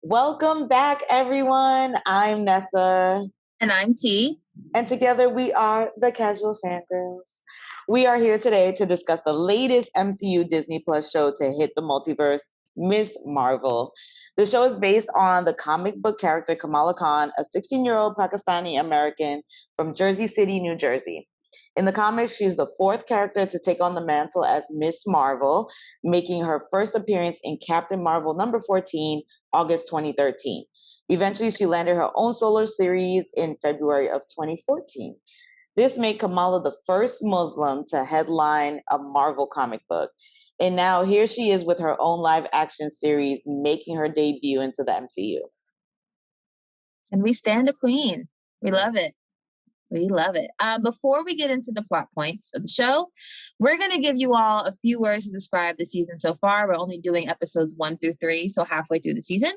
Welcome back, everyone. I'm Nessa. And I'm T. And together we are the Casual Fangirls. We are here today to discuss the latest MCU Disney Plus show to hit the multiverse, Miss Marvel. The show is based on the comic book character Kamala Khan, a 16-year-old Pakistani American from Jersey City, New Jersey. In the comics, she's the fourth character to take on the mantle as Miss Marvel, making her first appearance in Captain Marvel number 14, August 2013. Eventually, she landed her own solo series in February of 2014. This made Kamala the first Muslim to headline a Marvel comic book. And now here she is with her own live action series, making her debut into the MCU. And we stand a queen. We love it. We love it. Before we get into the plot points of the show, we're going to give you all a few words to describe the season so far. We're only doing episodes 1 through 3, so halfway through the season.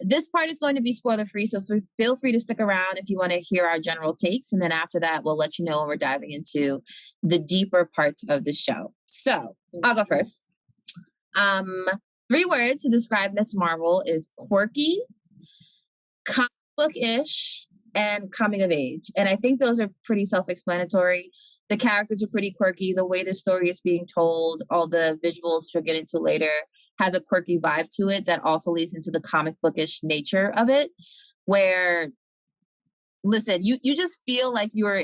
This part is going to be spoiler free, so feel free to stick around if you want to hear our general takes. And then after that, we'll let you know when we're diving into the deeper parts of the show. So I'll go first. 3 words to describe Miss Marvel is quirky, comic book-ish, and coming of age. And I think those are pretty self-explanatory. The characters are pretty quirky. The way the story is being told, all the visuals, which we'll get into later, has a quirky vibe to it that also leads into the comic bookish nature of it, where, listen, you just feel like you're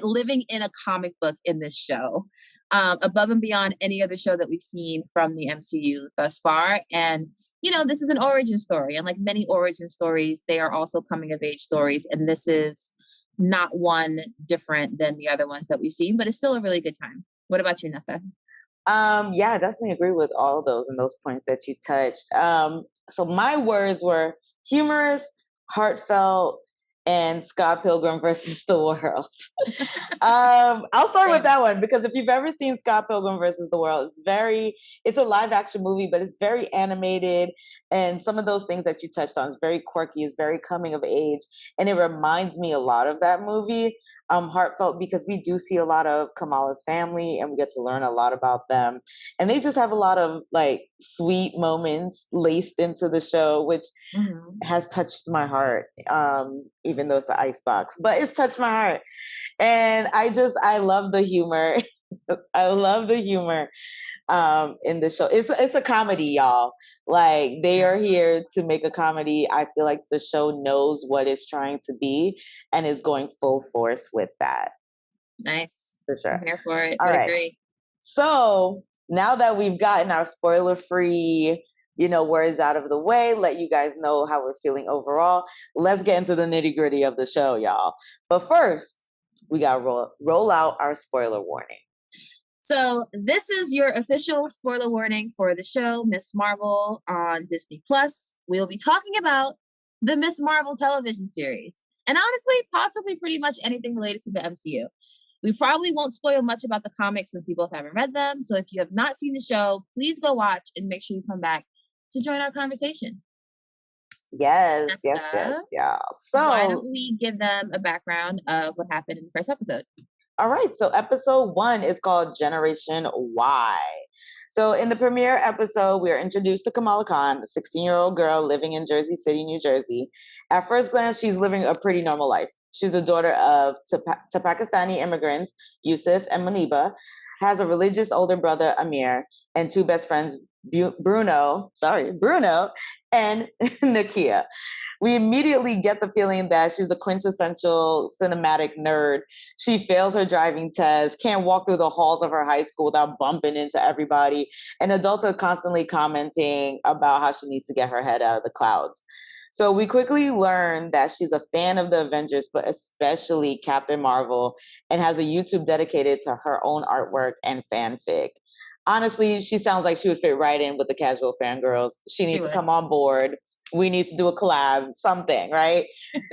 living in a comic book in this show, above and beyond any other show that we've seen from the MCU thus far. And this is an origin story. And like many origin stories, they are also coming of age stories. And this is not one different than the other ones that we've seen, but it's still a really good time. What about you, Nessa? Yeah, I definitely agree with all of those and those points that you touched. So my words were humorous, heartfelt, and Scott Pilgrim versus the World. I'll start with that one because if you've ever seen Scott Pilgrim versus the World, it's a live action movie, but it's very animated. And some of those things that you touched on is very quirky, is very coming of age. And it reminds me a lot of that movie. Heartfelt because we do see a lot of Kamala's family and we get to learn a lot about them. And they just have a lot of like sweet moments laced into the show, which has touched my heart, even though it's an icebox, but it's touched my heart. And I love the humor. I love the humor in the show. It's a comedy, y'all. Like they are here to make a comedy. I feel like the show knows what it's trying to be and is going full force with that. Nice. For sure. I'm here for it. All right. Agree. So now that we've gotten our spoiler-free, words out of the way, let you guys know how we're feeling overall. Let's get into the nitty-gritty of the show, y'all. But first, we got to roll out our spoiler warning. So this is your official spoiler warning for the show, Miss Marvel on Disney Plus. We'll be talking about the Miss Marvel television series. And honestly, possibly pretty much anything related to the MCU. We probably won't spoil much about the comics since we both haven't read them. So if you have not seen the show, please go watch and make sure you come back to join our conversation. Yes. Yeah. So why don't we give them a background of what happened in the first episode? All right, so episode 1 is called Generation Y. So in the premiere episode, we are introduced to Kamala Khan, a 16-year-old girl living in Jersey City, New Jersey. At first glance, she's living a pretty normal life. She's the daughter of Pakistani immigrants, Yusuf and Muniba, has a religious older brother, Amir, and 2 best friends, Bruno and Nakia. We immediately get the feeling that she's the quintessential cinematic nerd. She fails her driving test, can't walk through the halls of her high school without bumping into everybody. And adults are constantly commenting about how she needs to get her head out of the clouds. So we quickly learn that she's a fan of the Avengers, but especially Captain Marvel, and has a YouTube dedicated to her own artwork and fanfic. Honestly, she sounds like she would fit right in with the Casual Fangirls. She needs to come on board. We need to do a collab, something, right?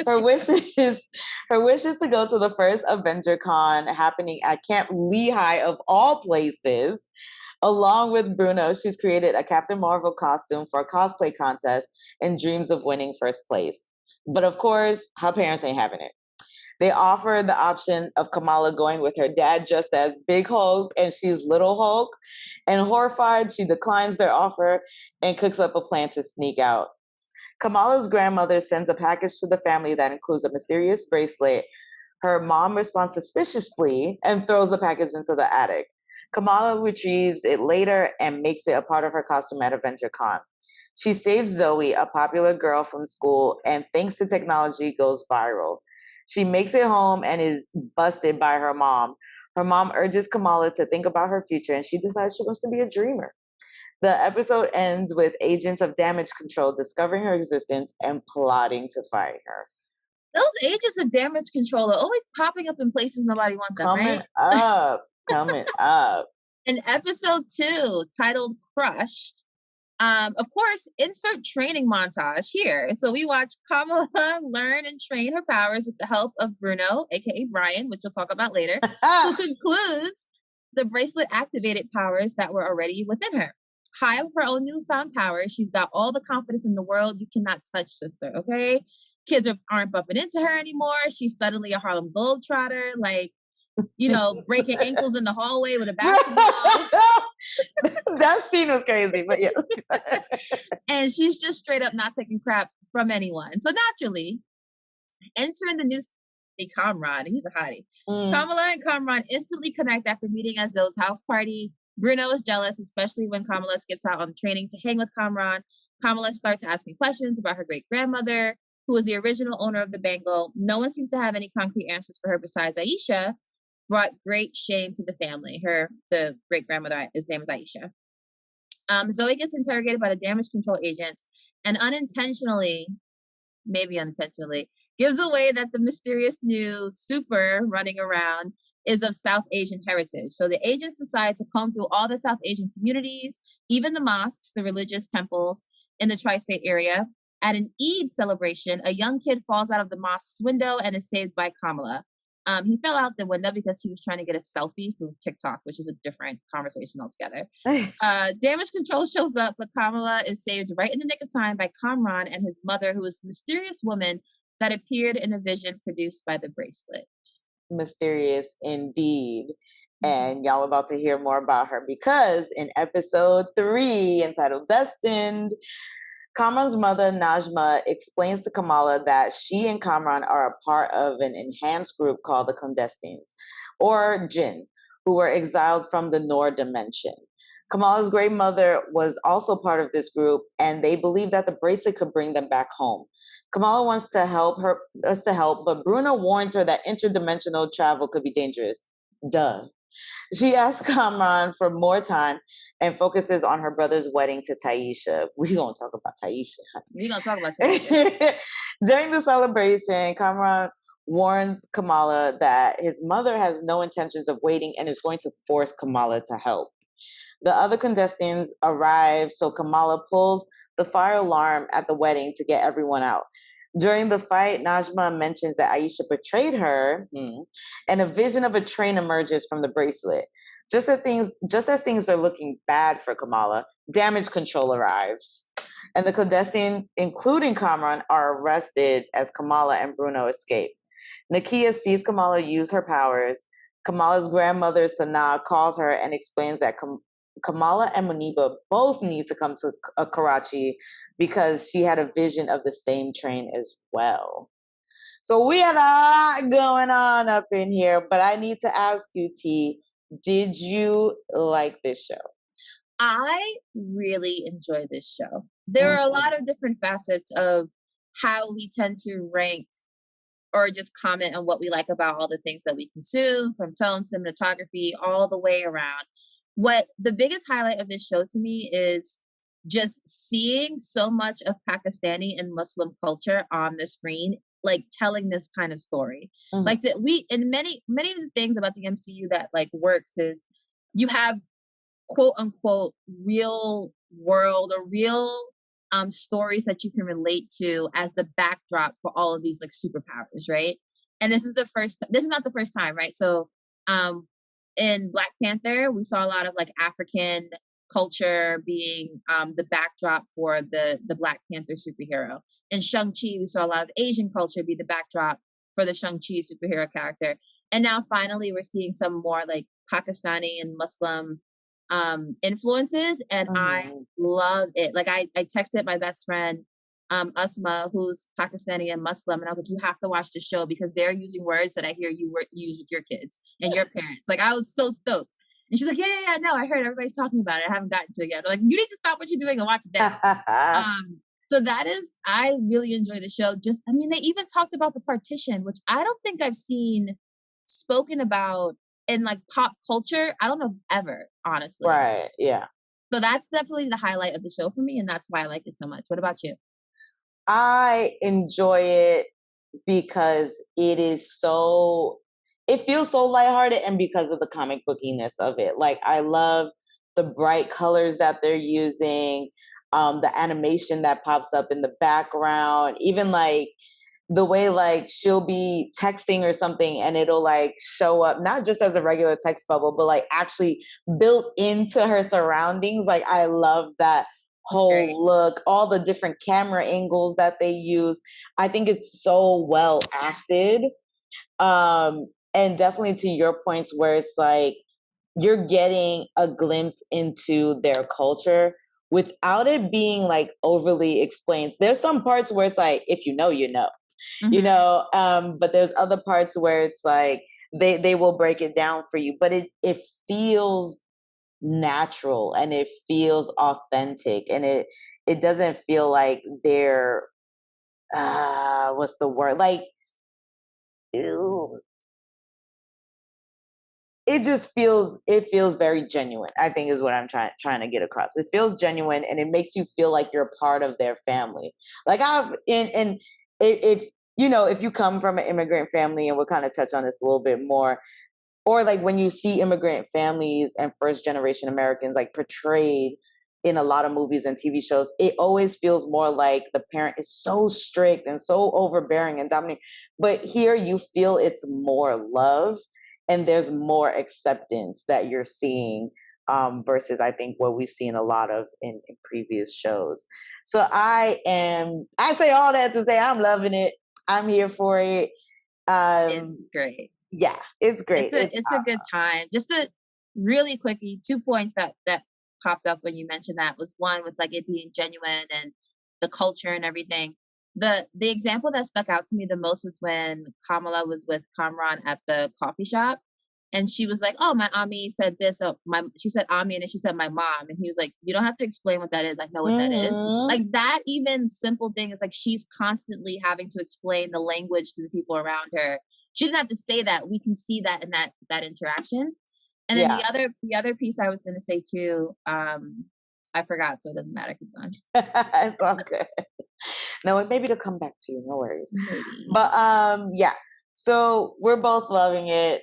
Her wish is to go to the first Avenger Con happening at Camp Lehigh of all places. Along with Bruno, she's created a Captain Marvel costume for a cosplay contest and dreams of winning first place. But of course, her parents ain't having it. They offer the option of Kamala going with her dad just as Big Hulk and she's Little Hulk. And horrified, she declines their offer and cooks up a plan to sneak out. Kamala's grandmother sends a package to the family that includes a mysterious bracelet. Her mom responds suspiciously and throws the package into the attic. Kamala retrieves it later and makes it a part of her costume at Avenger Con. She saves Zoe, a popular girl from school, and thanks to technology, goes viral. She makes it home and is busted by her mom. Her mom urges Kamala to think about her future, and she decides she wants to be a dreamer. The episode ends with agents of damage control discovering her existence and plotting to find her. Those agents of damage control are always popping up in places nobody wants them, right? Coming up. In episode 2, titled Crushed, of course, insert training montage here. So we watch Kamala learn and train her powers with the help of Bruno, aka Brian, which we'll talk about later, who concludes the bracelet activated powers that were already within her. High of her own newfound powers, she's got all the confidence in the world. You cannot touch, sister, okay? Kids aren't bumping into her anymore. She's suddenly a Harlem Globetrotter, like, breaking ankles in the hallway with a basketball. That scene was crazy, but yeah. And she's just straight up not taking crap from anyone. So naturally, entering the new Kamran, he's a hottie. Kamala and Kamran instantly connect after meeting at Zoe's house party. Bruno is jealous, especially when Kamala skips out on the training to hang with Kamran. Kamala starts asking questions about her great-grandmother, who was the original owner of the bangle. No one seems to have any concrete answers for her besides Aisha, brought great shame to the family. The great-grandmother, his name is Aisha. Zoe gets interrogated by the damage control agents and maybe unintentionally, gives away that the mysterious new super running around is of South Asian heritage. So the agents decide to comb through all the South Asian communities, even the mosques, the religious temples in the tri-state area. At an Eid celebration, a young kid falls out of the mosque's window and is saved by Kamala. He fell out the window because he was trying to get a selfie through TikTok, which is a different conversation altogether. Damage control shows up, but Kamala is saved right in the nick of time by Kamran and his mother, who is a mysterious woman that appeared in a vision produced by the bracelet. Mysterious indeed. And y'all about to hear more about her because in episode 3, entitled Destined, Kamran's mother, Najma, explains to Kamala that she and Kamran are a part of an enhanced group called the Clandestines, or Jinn, who were exiled from the Noor dimension. Kamala's great mother was also part of this group, and they believe that the bracelet could bring them back home. Kamala wants to help, but Bruno warns her that interdimensional travel could be dangerous. Duh. She asks Kamran for more time and focuses on her brother's wedding to Taisha. We're going to talk about Taisha. During the celebration, Kamran warns Kamala that his mother has no intentions of waiting and is going to force Kamala to help. The other contestants arrive, so Kamala pulls the fire alarm at the wedding to get everyone out. During the fight, Najma mentions that Aisha betrayed her, and a vision of a train emerges from the bracelet. Just as things are looking bad for Kamala, damage control arrives. And the clandestine, including Kamran, are arrested as Kamala and Bruno escape. Nakia sees Kamala use her powers. Kamala's grandmother, Sana, calls her and explains that Kamala and Muniba both need to come to Karachi because she had a vision of the same train as well. So we had a lot going on up in here, but I need to ask you, T, did you like this show? I really enjoy this show. There are a lot of different facets of how we tend to rank or just comment on what we like about all the things that we consume, from tone, cinematography, all the way around. What the biggest highlight of this show to me is just seeing so much of Pakistani and Muslim culture on the screen, like telling this kind of story. Like many of the things about the MCU that like works is you have quote unquote real world or real stories that you can relate to as the backdrop for all of these like superpowers, right? And this is not the first time, right? So in Black Panther, we saw a lot of like African culture being the backdrop for the Black Panther superhero. In Shang-Chi, we saw a lot of Asian culture be the backdrop for the Shang-Chi superhero character. And now finally we're seeing some more like Pakistani and Muslim influences, and I love it. Like I texted my best friend Asma, who's Pakistani and Muslim, and I was like, you have to watch the show because they're using words that I hear you use with your kids and your parents. Like, I was so stoked. And she's like, yeah, no, I heard everybody's talking about it. I haven't gotten to it yet. I'm like, you need to stop what you're doing and watch it now. So that is, I really enjoy the show. Just, I mean, they even talked about the partition, which I don't think I've seen spoken about in like pop culture. I don't know ever, honestly. Right. Yeah. So that's definitely the highlight of the show for me, and that's why I like it so much. What about you? I enjoy it because it feels so lighthearted, and because of the comic bookiness of it. Like, I love the bright colors that they're using, the animation that pops up in the background, even like the way like she'll be texting or something and it'll like show up not just as a regular text bubble, but like actually built into her surroundings. Like, I love that whole look, all the different camera angles that they use. I think it's so well acted. And definitely to your points where it's like you're getting a glimpse into their culture without it being like overly explained. There's some parts where it's like, if you know, you know. But there's other parts where it's like they will break it down for you, but it feels natural and it feels authentic, and it doesn't feel like they're what's the word, like, ew. It feels very genuine, I think, is what I'm trying to get across. It feels genuine, and it makes you feel like you're part of their family. Like, I've and if if you come from an immigrant family, and we'll kind of touch on this a little bit more, or like when you see immigrant families and first generation Americans like portrayed in a lot of movies and TV shows, it always feels more like the parent is so strict and so overbearing and dominating. But here you feel it's more love, and there's more acceptance that you're seeing, versus I think what we've seen a lot of in previous shows. So I say all that to say I'm loving it. I'm here for it. It's great. Yeah, it's great. It's a good time. Just to really quickly, 2 points that popped up when you mentioned that was one with like it being genuine and the culture and everything. The example that stuck out to me the most was when Kamala was with Kamran at the coffee shop, and she was like, "Oh, my Ami said this." Oh, my she said Ami, and then she said my mom, and he was like, "You don't have to explain what that is. I know what that is." Mhm. Like, that even simple thing is like she's constantly having to explain the language to the people around her. She didn't have to say that. We can see that in that interaction. And then Yeah. the other piece I was gonna say too, I forgot, so it doesn't matter. Keep going. It's all good. No, maybe to come back to you. No worries. Maybe. But yeah. So we're both loving it.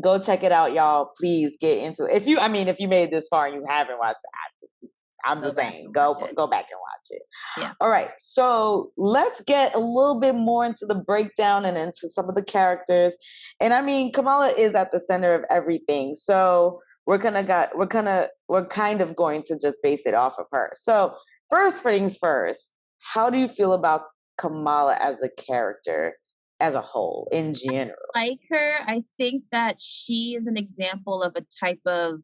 Go check it out, y'all. Please get into it. If you made it this far and you haven't watched it, I'm Go just back saying, and go watch it. go back and watch it. Yeah. All right. So let's get a little bit more into the breakdown and into some of the characters. And I mean, Kamala is at the center of everything. So we're kind of going to just base it off of her. So first things first, how do you feel about Kamala as a character as a whole in general? Like her, I think that she is an example of a type of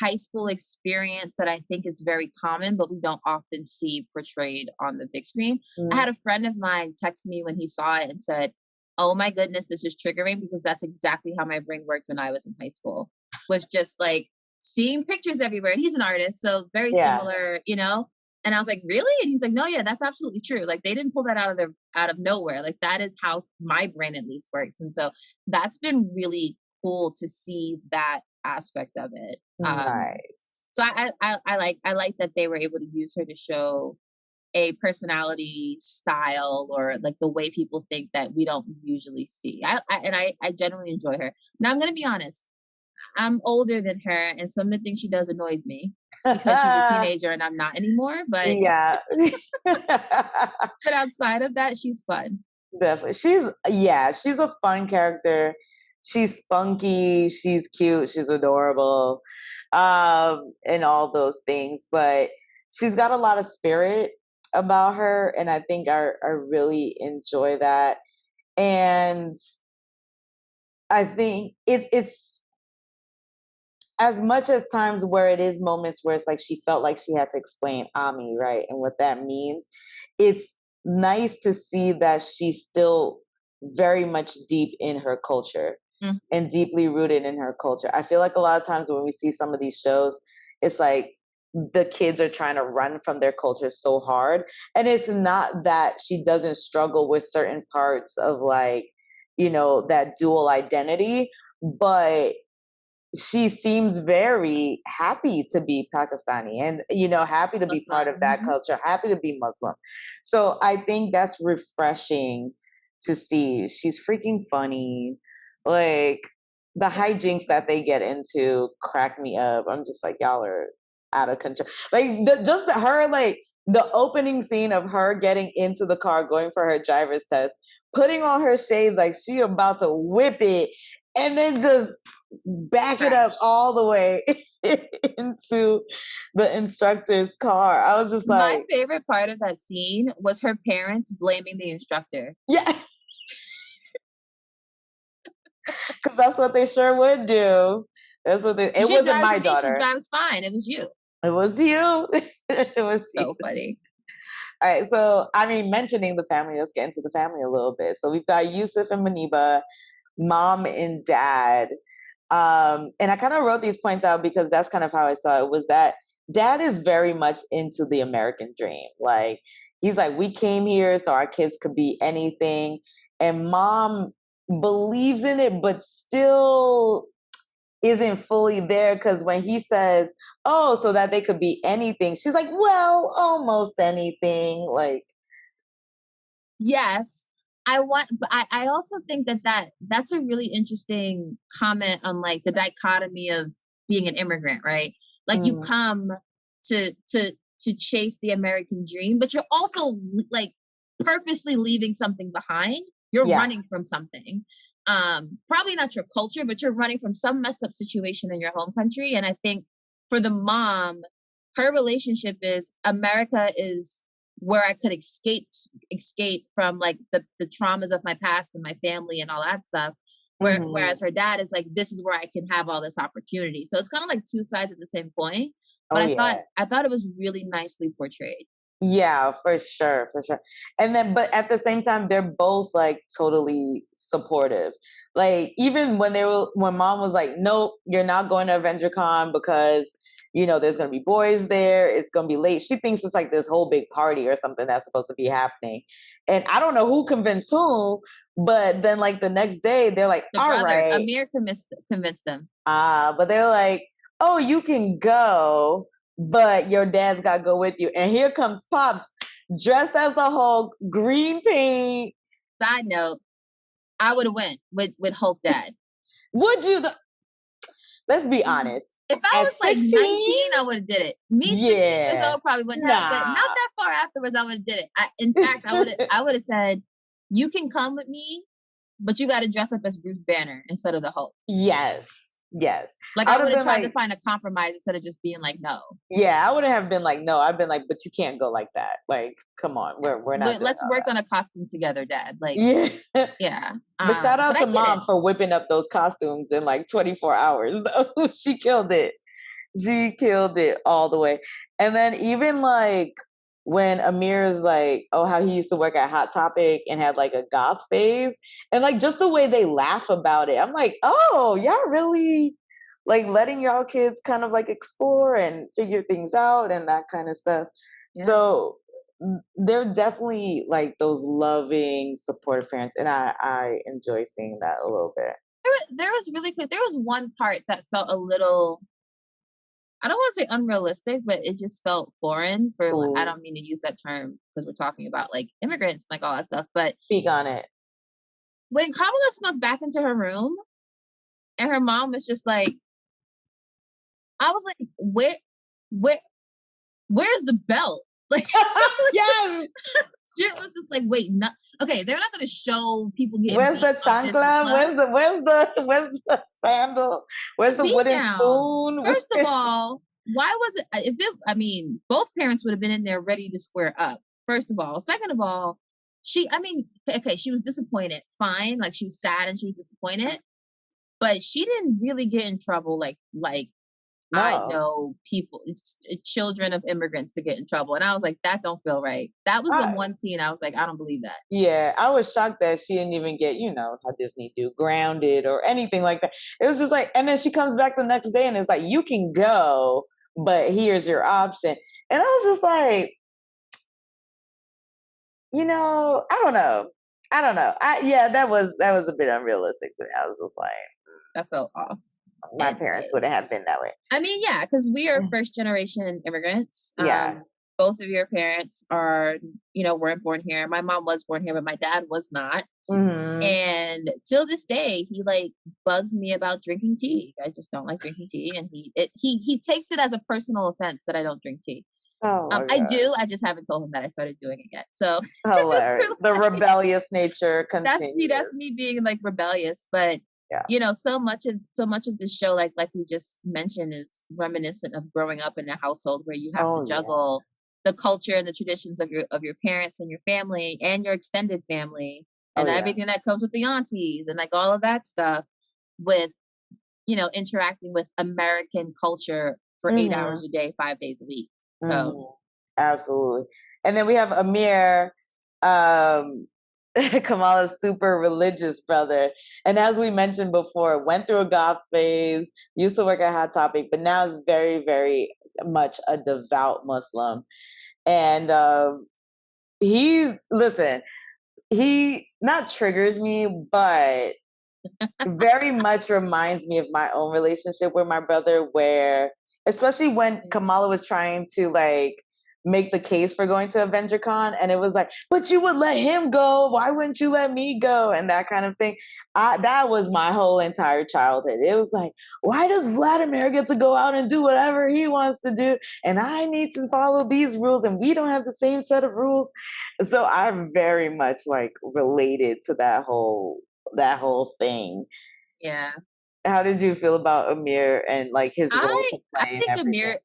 high school experience that I think is very common, but we don't often see portrayed on the big screen. I Mm. had a friend of mine text me when he saw it and said, "Oh my goodness, this is triggering because that's exactly how my brain worked when I was in high school." Was just like seeing pictures everywhere. And he's an artist, so very Yeah. similar. And I was like, "Really?" And he's like, "No, yeah, that's absolutely true. Like, they didn't pull that out of nowhere. Like, that is how my brain at least works." And so that's been really cool to see that aspect of it. Nice. So I like that they were able to use her to show a personality style or like the way people think that we don't usually see. I genuinely enjoy her. Now I'm gonna be honest. I'm older than her, and some of the things she does annoys me because she's a teenager and I'm not anymore. But Yeah. but outside of that, she's fun. Definitely. She's a fun character. She's spunky, she's cute, she's adorable, and all those things. But she's got a lot of spirit about her, and I think I really enjoy that. And I think it's as much as times where it is moments where it's like she felt like she had to explain Ami, right? And what that means, it's nice to see that she's still very much deep in her culture and deeply rooted in her culture. I feel like a lot of times when we see some of these shows, it's like the kids are trying to run from their culture so hard. And it's not that she doesn't struggle with certain parts of like, you know, that dual identity, but she seems very happy to be Pakistani and, you know, happy to be part of that culture, happy to be Muslim. So I think that's refreshing to see. She's freaking funny. Like the hijinks that they get into crack me up. I'm just like, y'all are out of control. Like just her, like the opening scene of her getting into the car, going for her driver's test, putting on her shades like she about to whip it, and then just back it up all the way into the instructor's car. I was just like, my favorite part of that scene was her parents blaming the instructor. yeah. Because that's what they sure would do. That's what it wasn't my daughter. She drives fine. It was you. It was you. It was so funny. All right. So, I mean, mentioning the family, let's get into the family a little bit. So we've got Yusuf and Maniba, mom and dad. And I kind of wrote these points out because that's kind of how I saw it, was that dad is very much into the American dream. Like, he's like, we came here so our kids could be anything. And mom believes in it, but still isn't fully there, because when he says, oh, so that they could be anything, she's like, well, almost anything. Like, yes, but I also think that's a really interesting comment on like the dichotomy of being an immigrant, right? Like you come to chase the American dream, but you're also like purposely leaving something behind. You're running from something. Probably not your culture, but you're running from some messed up situation in your home country. And I think for the mom, her relationship is America is where I could escape from like the traumas of my past and my family and all that stuff. Whereas her dad is like, this is where I can have all this opportunity. So it's kind of like two sides of the same coin. But I thought it was really nicely portrayed. Yeah, for sure. And then, but at the same time, they're both like totally supportive. Like even when mom was like, nope, you're not going to AvengerCon because, you know, there's going to be boys there. It's going to be late. She thinks it's like this whole big party or something that's supposed to be happening. And I don't know who convinced who, but then like the next day they're like, all right. Amir convinced them. But they're like, oh, you can go, but your dad's got to go with you. And here comes Pops dressed as the Hulk, green paint. Side note, I would have went with Hulk dad. Would you? Let's be honest. If I was 16, like 19, I would have did it. Me, 16 years old, probably wouldn't have, but not that far afterwards, I would have did it. In fact, I would have said, you can come with me, but you got to dress up as Bruce Banner instead of the Hulk. Yes. Like I would have tried to find a compromise instead of just being like, no. Yeah, I wouldn't have been like, no. I've been like, but you can't go like that. Like, come on, we're not. Let's work on a costume together, Dad. Like, yeah. But shout out to Mom for whipping up those costumes in like 24 hours. Though she killed it. She killed it all the way. And then even like when Amir is like, oh, how he used to work at Hot Topic and had like a goth phase, and like just the way they laugh about it, I'm like, oh, y'all really like letting y'all kids kind of like explore and figure things out and that kind of stuff. Yeah. So they're definitely like those loving, supportive parents, and I enjoy seeing that a little bit. There was one part that felt a little, I don't want to say unrealistic, but it just felt foreign for, like, I don't mean to use that term because we're talking about like immigrants, like all that stuff, but speak on it. When Kamala snuck back into her room and her mom was just like, I was like, where's the belt? Like, yes. It was just like, wait, no, okay, they're not going to show people getting. Where's the chancla? Where's the sandal? Where's the wooden spoon? First of all, why was it? Both parents would have been in there ready to square up. First of all, second of all, she was disappointed. Fine, like she was sad and she was disappointed, but she didn't really get in trouble like I No. know people, children of immigrants to get in trouble. And I was like, that don't feel right. That was the I, one scene I was like, I don't believe that. yeah, I was shocked that she didn't even get, how Disney do, grounded or anything like that. It was just like, and then she comes back the next day and it's like, you can go, but here's your option. And I was just like, I don't know. I don't know. Yeah, that was a bit unrealistic to me. I was just like, That felt off. my parents wouldn't Anyways. have been that way. I mean, yeah, because we are first generation immigrants. Yeah. Both of your parents are, weren't born here. My mom was born here, but my dad was not. Hmm. And till this day, he like bugs me about drinking tea. I just don't like drinking tea, and he takes it as a personal offense that I don't drink tea. Oh my I god. do. I just haven't told him that I started doing it yet. So it's just Hilarious. The rebellious nature that's continues. me being like rebellious. But Yeah. so much of the show, like we just mentioned, is reminiscent of growing up in a household where you have to Oh yeah. juggle the culture and the traditions of your parents and your family and your extended family Oh and yeah. everything that comes with the aunties and like all of that stuff with interacting with American culture for 8 hours Hmm. a day, 5 days a week. So Hmm. Absolutely. And then we have Amir, um, Kamala's super religious brother. And as we mentioned before, went through a goth phase, used to work at Hot Topic, but now is very, very much a devout Muslim. And listen, he not triggers me, but very much reminds me of my own relationship with my brother, where especially when Kamala was trying to like make the case for going to AvengerCon, and it was like, but you would let him go, why wouldn't you let me go, and that kind of thing. That was my whole entire childhood. It was like, why does Vladimir get to go out and do whatever he wants to do, and I need to follow these rules, and we don't have the same set of rules? So I'm very much like related to that whole thing. yeah. How did you feel about Amir and like his role I to I play and think everything?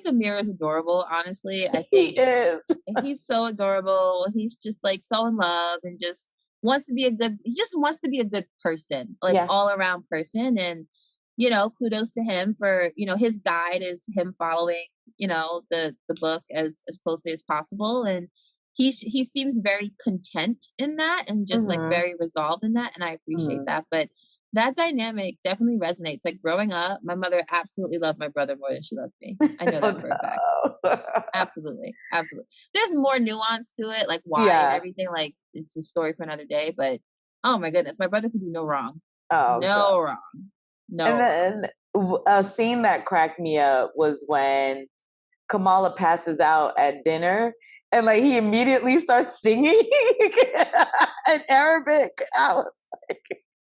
Amir is adorable, honestly. I He think is. he's so adorable. He's just like so in love and just he just wants to be a good person, like Yeah. all around person. And, kudos to him for, his guide is him following, the book as closely as possible. And he seems very content in that and just like Hmm. very resolved in that. And I appreciate Hmm. that. But that dynamic definitely resonates. Like growing up, my mother absolutely loved my brother more than she loved me. I know Oh, that for a fact. no. Absolutely, absolutely. There's more nuance to it, like why and Yeah. everything. Like it's a story for another day. But oh my goodness, my brother could do no wrong, Oh god. no wrong, And no wrong. then a scene that cracked me up was when Kamala passes out at dinner, and like he immediately starts singing in Arabic. I was like,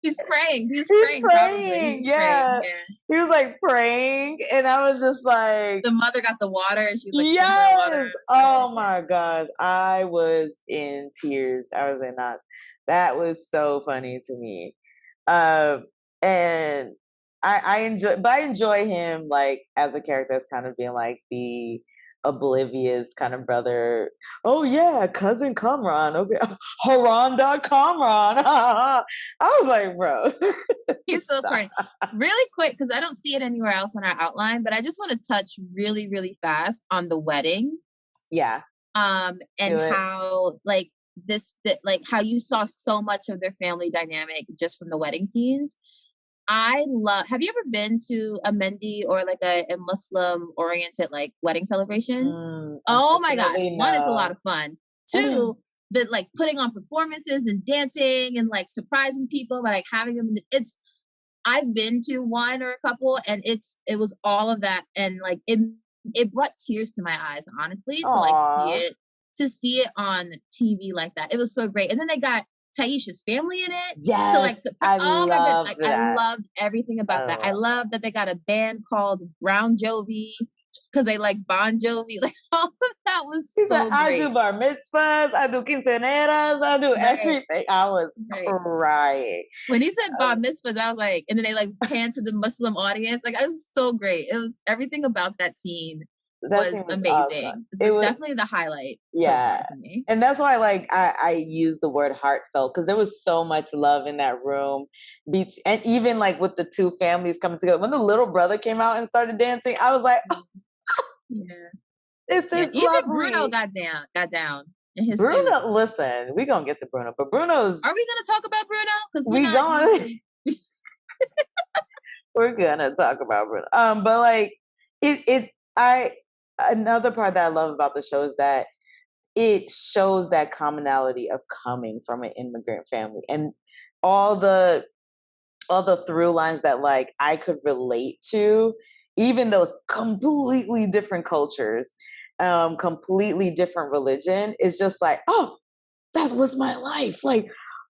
He's praying. He's he's praying. Probably praying. he's praying. Yeah. Yeah. He was like praying, and I was just like, The mother got the water, and she's like sprinkling water yes. on his head. Oh Yeah. my gosh. I was in tears. I was in knots. That was so funny to me. And I enjoy him like as a character as kind of being like the oblivious kind of brother. Oh yeah, cousin Kamran. Okay. Haran.Kamran. I was like, bro. He's so Stop. corny. Really quick, because I don't see it anywhere else in our outline, but I just want to touch really, really fast on the wedding. Yeah. And Do it. how like like how you saw so much of their family dynamic just from the wedding scenes. I love Have you ever been to a Mendi or like a Muslim oriented like wedding celebration? Oh my gosh. Unfortunately, One, it's a lot no. of fun. Two, the like putting on performances and dancing and like surprising people by like having them. I've been to one or a couple, and it was all of that, and like it brought tears to my eyes, honestly, to like Aw. see it on TV like that. It was so great. And then they got Taisha's family in it to like Yes, surprise. I Oh my goodness. love Like I that. loved everything about I that. I love love that they got a band called Brown Jovi because they like Bon Jovi. Like all of that was He said, so I do great. bar mitzvahs, I do quinceaneras, I do Right. everything. I was Right. crying. When he said Um, bar mitzvahs, I was like, and then they like pan to the Muslim audience. Like, it was so great. It was everything about that scene That was scene was awesome. amazing. It's It like was, definitely the highlight so yeah. far for me. And that's why, like, I use the word heartfelt because there was so much love in that room. And even like with the two families coming together. When the little brother came out and started dancing, I was like, oh, Yeah. this Yeah. is Even Bruno lovely. got down in his suit. Bruno, listen, we're gonna get to Bruno, but Bruno's Are we gonna talk about Bruno? Because we're we not going usually. we're gonna talk about Bruno. But like I another part that I love about the show is that it shows that commonality of coming from an immigrant family and all the through lines that like I could relate to, even those completely different cultures, completely different religion, is just like, oh, that was my life. Like,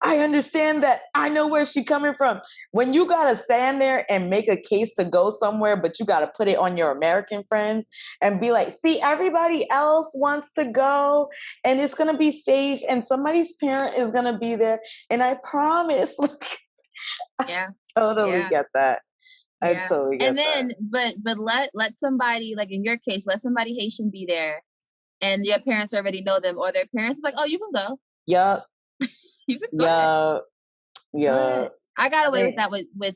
I understand that. I know where she's coming from. When you gotta stand there and make a case to go somewhere, but you gotta put it on your American friends and be like, see, everybody else wants to go and it's gonna be safe and somebody's parent is gonna be there. And I promise, like, Yeah. totally Yeah. get that. I Yeah. totally get And then, that. but let somebody, like in your case, let somebody Haitian be there, and your parents already know them, or their parents is like, oh, you can go. Yup. You can go ahead. Yup. Go ahead. Yup. I got away with They- that with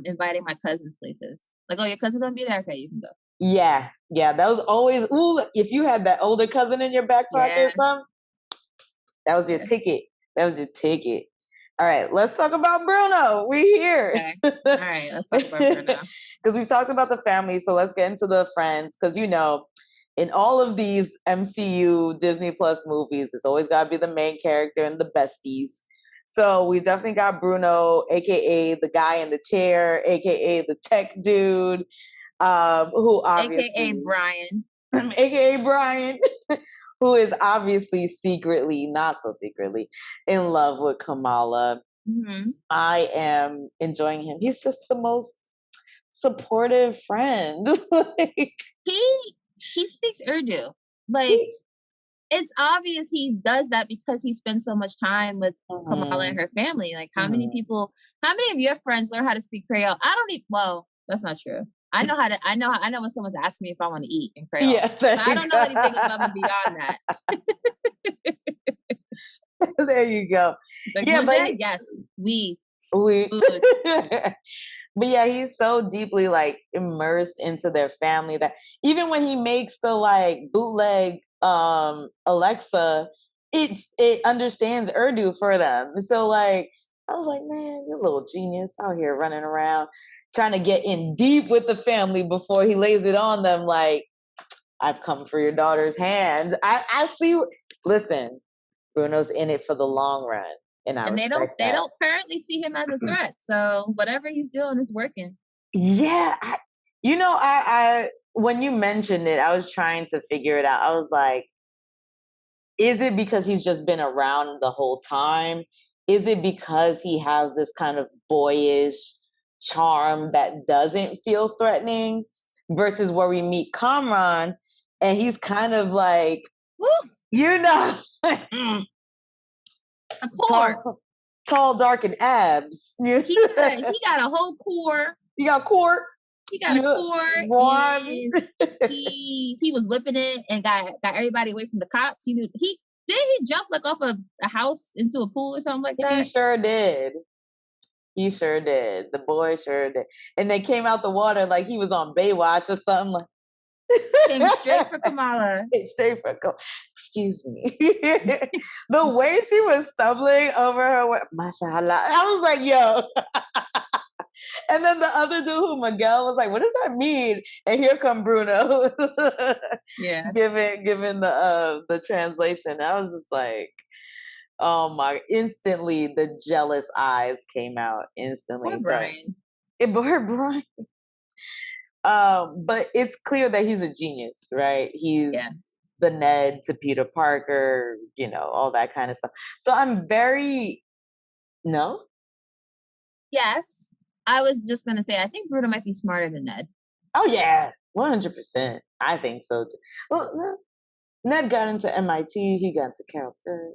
inviting my cousins places. Like, oh, your cousin's gonna be there. Okay, you can go. Yeah. Yeah. That was always, ooh, if you had that older cousin in your back pocket Yeah. or something, that was your Yeah. ticket. That was your ticket. All right, let's talk about Bruno. We here. Okay. All right, let's talk about Bruno. Because we've talked about the family, so let's get into the friends. Because you know, in all of these MCU Disney Plus movies, it's always got to be the main character and the besties. So we definitely got Bruno, aka the guy in the chair, aka the tech dude, who obviously, AKA Brian. aka Brian, who is obviously secretly, not so secretly, in love with Kamala. Mm-hmm. I am enjoying him. He's just the most supportive friend. Like, He speaks Urdu. Like, it's obvious he does that because he spends so much time with Kamala and her family. Like, how many people, how many of your friends learn how to speak Creole? I don't even, well, that's not true. I know when someone's asking me if I want to eat in Creole. yeah, But I don't know anything above and beyond that. there you go. Like, Yeah, but yes, we. but yeah, he's so deeply like immersed into their family that even when he makes the like bootleg Alexa, it understands Urdu for them. So like I was like, man, you're a little genius out here running around trying to get in deep with the family before he lays it on them like, I've come for your daughter's hand. I see. Listen, Bruno's in it for the long run, and I respect they that. don't currently see him as a threat. So whatever he's doing is working. Yeah, I when you mentioned it, I was trying to figure it out. I was like, is it because he's just been around the whole time? Is it because he has this kind of boyish charm that doesn't feel threatening versus where we meet Kamran and he's kind of like, you know, A core. Tall, dark, and abs. He got a whole core. He got core. He got a core. One. He was whipping it and got everybody away from the cops. He jump like off a house into a pool or something like that? He sure did. He sure did. The boy sure did. And they came out the water like he was on Baywatch or something. Like came straight for Kamala. Straight for Kamala. Excuse me. The way she was stumbling over her, mashallah. I was like, yo. And then the other dude, who Miguel, was like, what does that mean? And here come Bruno. Yeah. Given the translation. I was just like, oh my, instantly the jealous eyes came out instantly. Poor Brian. Poor Brian. But it's clear that he's a genius, right? He's the Ned to Peter Parker, all that kind of stuff. So I'm very, no? Yes. I was just going to say, I think Bruno might be smarter than Ned. Oh yeah, 100%. I think so too. Well, Ned got into MIT, he got into Caltech.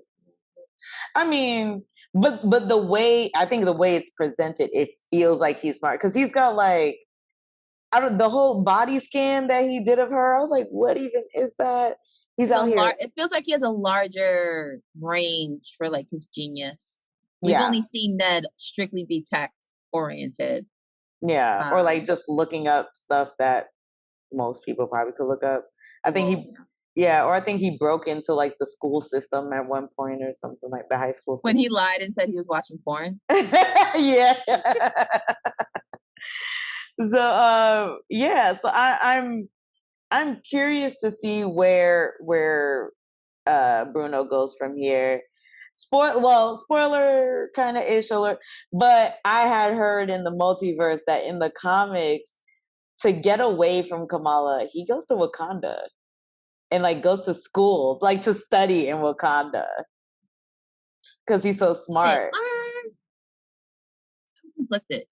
I mean, but the way it's presented, it feels like he's smart because he's got like, the whole body scan that he did of her, I was like, what even is that? He's out here. It feels like he has a larger range for like his genius. We've Yeah. only seen Ned strictly be tech oriented. Yeah. Or like just looking up stuff that most people probably could look up. I think or I think he broke into like the school system at one point or something, like the high school system. When he lied and said he was watching porn. Yeah. So so I'm curious to see where Bruno goes from here. Spoiler kind of ish alert, but I had heard in the multiverse that in the comics, to get away from Kamala, he goes to Wakanda and like goes to school, like to study in Wakanda because he's so smart. I'm conflicted.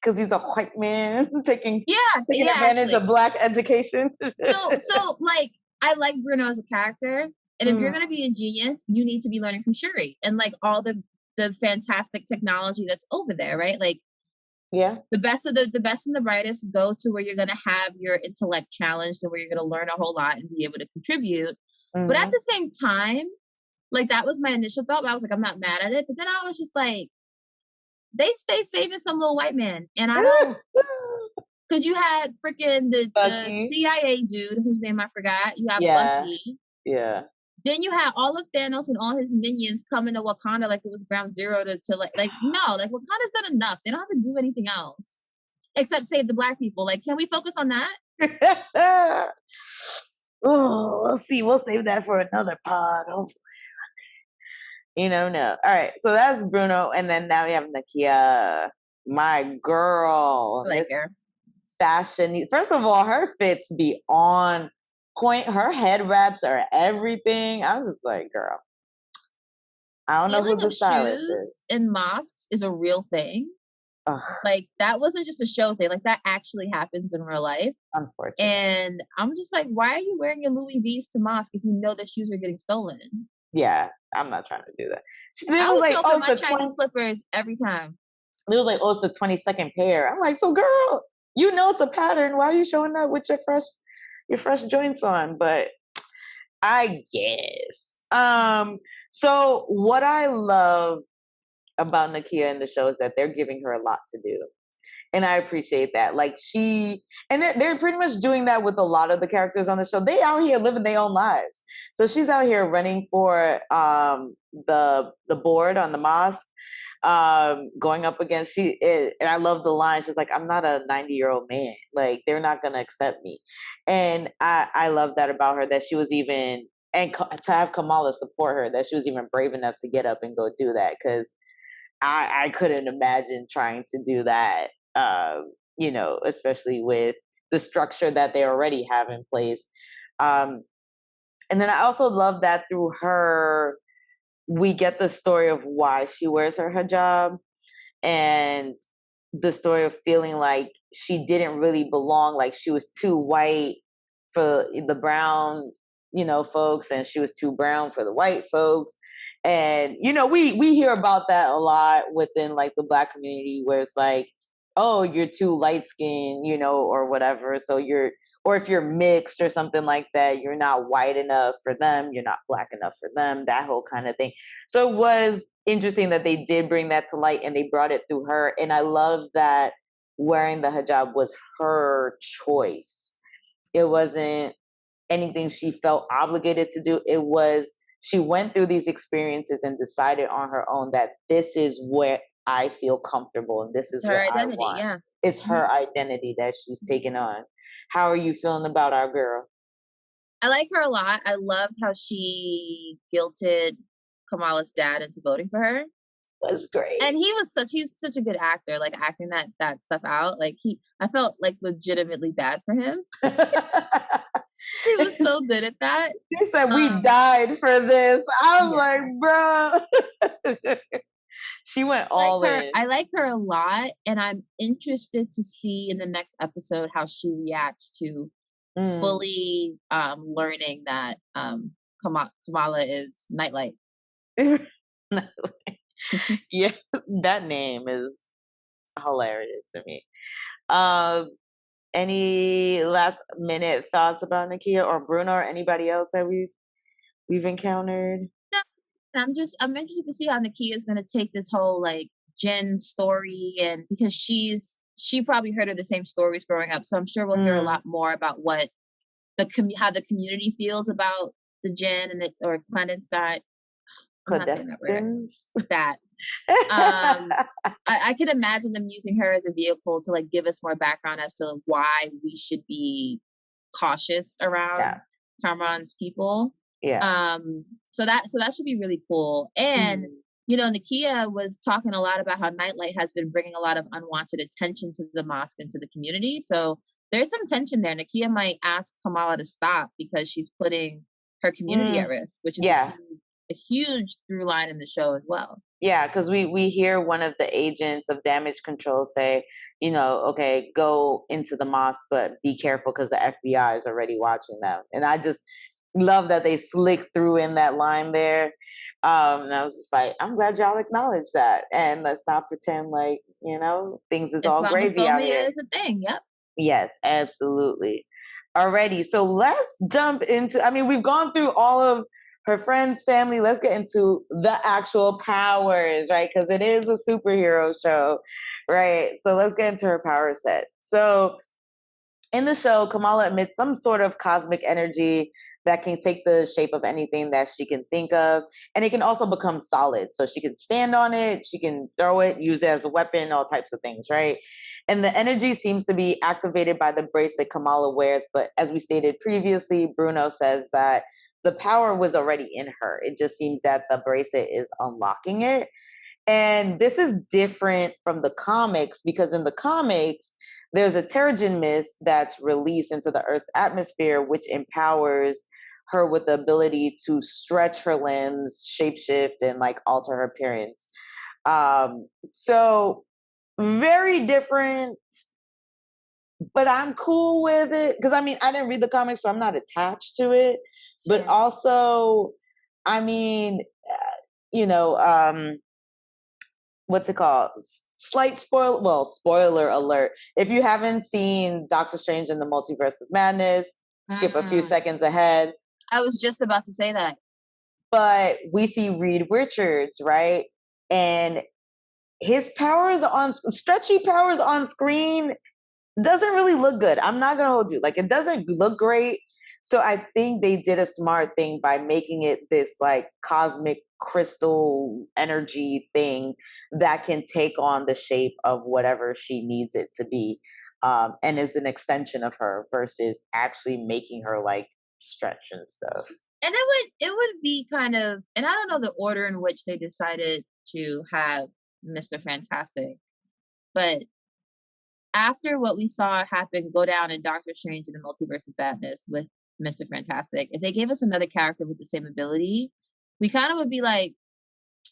Because he's a white man taking advantage actually. of Black education. so like, I like Bruno as a character, and if you're gonna be a genius, you need to be learning from Shuri and like all the fantastic technology that's over there, right? Like, the best and the brightest go to where you're gonna have your intellect challenged and where you're gonna learn a whole lot and be able to contribute. But at the same time, like that was my initial thought. But I was like, I'm not mad at it. But then I was just like, they stay saving some little white man, and I don't. Because you had freaking the CIA dude whose name I forgot. You have Bucky. Yeah. Then you had all of Thanos and all his minions coming to Wakanda like it was ground zero to like no, like Wakanda's done enough. They don't have to do anything else except save the Black people. Like, can we focus on that? Oh, we'll see. We'll save that for another pod. Hopefully. No. All right. So that's Bruno, and then now we have Nakia, my girl. I like her. Fashion. First of all, her fits be on point. Her head wraps are everything. I was just like, girl, I don't know who the stylist is. In mosques is a real thing. Ugh. Like that wasn't just a show thing. Like that actually happens in real life. Unfortunately. And I'm just like, why are you wearing your Louis V's to mosque if you know the shoes are getting stolen? Yeah, I'm not trying to do that. I was like, my Chinese slippers every time. It was like, it's the 22nd pair. I'm like, so girl, you know it's a pattern. Why are you showing up with your fresh joints on? But I guess. So what I love about Nakia in the show is that they're giving her a lot to do. And I appreciate that. Like they're pretty much doing that with a lot of the characters on the show. They out here living their own lives. So she's out here running for the board on the mosque, going up against and I love the line. She's like, I'm not a 90-year-old man. Like they're not gonna accept me. And I love that about her, that she was even, and to have Kamala support her, that she was even brave enough to get up and go do that. Because I couldn't imagine trying to do that. Especially with the structure that they already have in place. And then I also love that through her, we get the story of why she wears her hijab and the story of feeling like she didn't really belong, like she was too white for the brown, folks, and she was too brown for the white folks. And, we hear about that a lot within like the Black community, where it's like, oh, you're too light skinned, or whatever. So or if you're mixed or something like that, you're not white enough for them, you're not Black enough for them, that whole kind of thing. So it was interesting that they did bring that to light and they brought it through her. And I love that wearing the hijab was her choice. It wasn't anything she felt obligated to do. It was, she went through these experiences and decided on her own that this is where I feel comfortable and this is her identity. I want. Yeah, it's her identity that she's taken on. How are you feeling about our girl? I like her a lot. I loved how she guilted Kamala's dad into voting for her. That's great. And he was such a good actor, like acting that stuff out. Like I felt like legitimately bad for him. He was so good at that. He said, we died for this. I was like, bro. She went all in. I like her a lot, and I'm interested to see in the next episode how she reacts to fully learning that Kamala is Nightlight. Yeah, that name is hilarious to me. Um, any last minute thoughts about Nakia or Bruno or anybody else that we've encountered? No, I'm interested to see how Nakia is gonna take this whole like Jen story, and because she probably heard of the same stories growing up, so I'm sure we'll hear a Mm, lot more about what how the community feels about the Jen and the or Clandestine. I'm not saying that word. clandestines. That um I could imagine them using her as a vehicle to like give us more background as to why we should be cautious Yeah, around Cameron's people. yeah. So that should be really cool. And Mm, you know, Nakia was talking a lot about how Nightlight has been bringing a lot of unwanted attention to the mosque and to the community. So there's some tension there. Nakia might ask Kamala to stop because she's putting her community at mm, risk, which is yeah. a huge through line in the show as well. Yeah, because we hear one of the agents of damage control say, okay, go into the mosque, but be careful because the FBI is already watching them. And I just love that they slick through in that line there. And I was just like, I'm glad y'all acknowledge that, and let's not pretend like things is all gravy out Islamophobia here. is a thing. Yep. Yes, absolutely. Alrighty, so let's jump into. I mean, we've gone through all of her friends, family. Let's get into the actual powers, right? Because it is a superhero show, right? So let's get into her power set. So in the show, Kamala emits some sort of cosmic energy that can take the shape of anything that she can think of. And it can also become solid. So she can stand on it, she can throw it, use it as a weapon, all types of things, right? And the energy seems to be activated by the bracelet Kamala wears. But as we stated previously, Bruno says that the power was already in her. It just seems that the bracelet is unlocking it. And this is different from the comics because in the comics, there's a Terrigen mist that's released into the Earth's atmosphere, which empowers her with the ability to stretch her limbs, shapeshift, and like alter her appearance. So very different, but I'm cool with it because I mean, I didn't read the comics, so I'm not attached to it. But Sure. also, I mean, you know, what's it called? Slight spoiler alert. If you haven't seen Doctor Strange in the Multiverse of Madness, skip a few Mm, seconds ahead. I was just about to say that. But we see Reed Richards, right? And his powers on stretchy powers on screen doesn't really look good. I'm not gonna hold you. Like it doesn't look great. So I think they did a smart thing by making it this like cosmic crystal energy thing that can take on the shape of whatever she needs it to be, and is an extension of her versus actually making her like stretch and stuff. And it would be kind of, and I don't know the order in which they decided to have Mr. Fantastic, but after what we saw happen go down in Doctor Strange in the Multiverse of Madness with Mr. Fantastic, if they gave us another character with the same ability, we kind of would be like,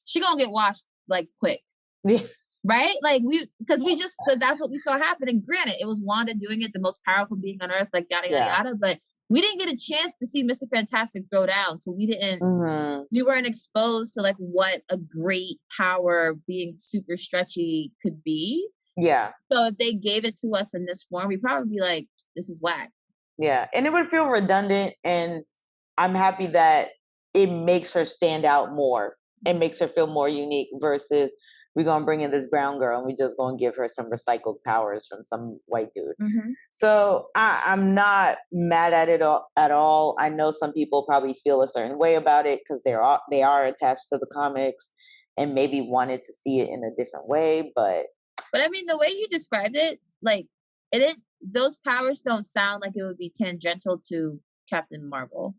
she gonna get washed like quick. Yeah, Right? Like because we just said that's what we saw happen. And granted, it was Wanda doing it, the most powerful being on earth, like yada yada yeah. yada. But we didn't get a chance to see Mr. Fantastic throw down. So Hmm. we weren't exposed to like what a great power being super stretchy could be. Yeah, So if they gave it to us in this form, we'd probably be like, this is whack. yeah. And it would feel redundant, and I'm happy that it makes her stand out more. It makes her feel more unique versus we're gonna bring in this brown girl and we just gonna give her some recycled powers from some white dude. Mm-hmm. So I'm not mad at it at all. I know some people probably feel a certain way about it because they are attached to the comics and maybe wanted to see it in a different way, but But I mean, the way you described it, like those powers don't sound like it would be tangential to Captain Marvel.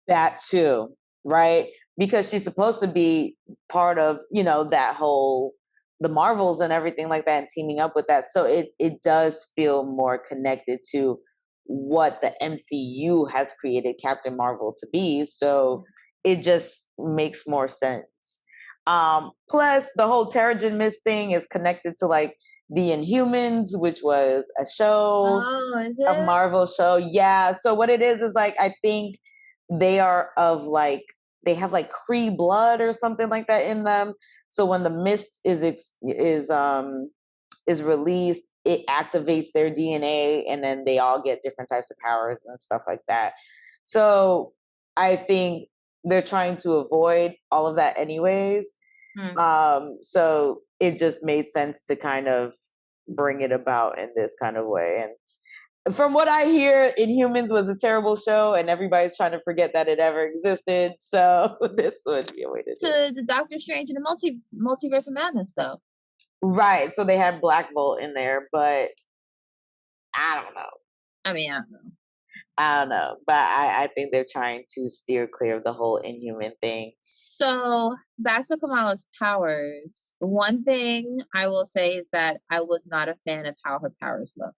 that too, right? Because she's supposed to be part of, that whole the Marvels and everything like that and teaming up with that. So it does feel more connected to what the MCU has created Captain Marvel to be. So it just makes more sense. Plus the whole Terrigen Mist thing is connected to like the Inhumans, which was a show, Oh, is a it? Marvel show. Yeah. So what it is like I think they are of like they have like Cree blood or something like that in them. So when the mist is is released, it activates their DNA, and then they all get different types of powers and stuff like that. So I think they're trying to avoid all of that anyways. So it just made sense to kind of bring it about in this kind of way. And from what I hear, Inhumans was a terrible show, and everybody's trying to forget that it ever existed. So this would be a way to do it. To the Doctor Strange and the Multiverse of Madness, though. Right. So they had Black Bolt in there, but I don't know. I mean, I don't know. I don't know, but I think they're trying to steer clear of the whole Inhuman thing. So back to Kamala's powers. One thing I will say is that I was not a fan of how her powers look.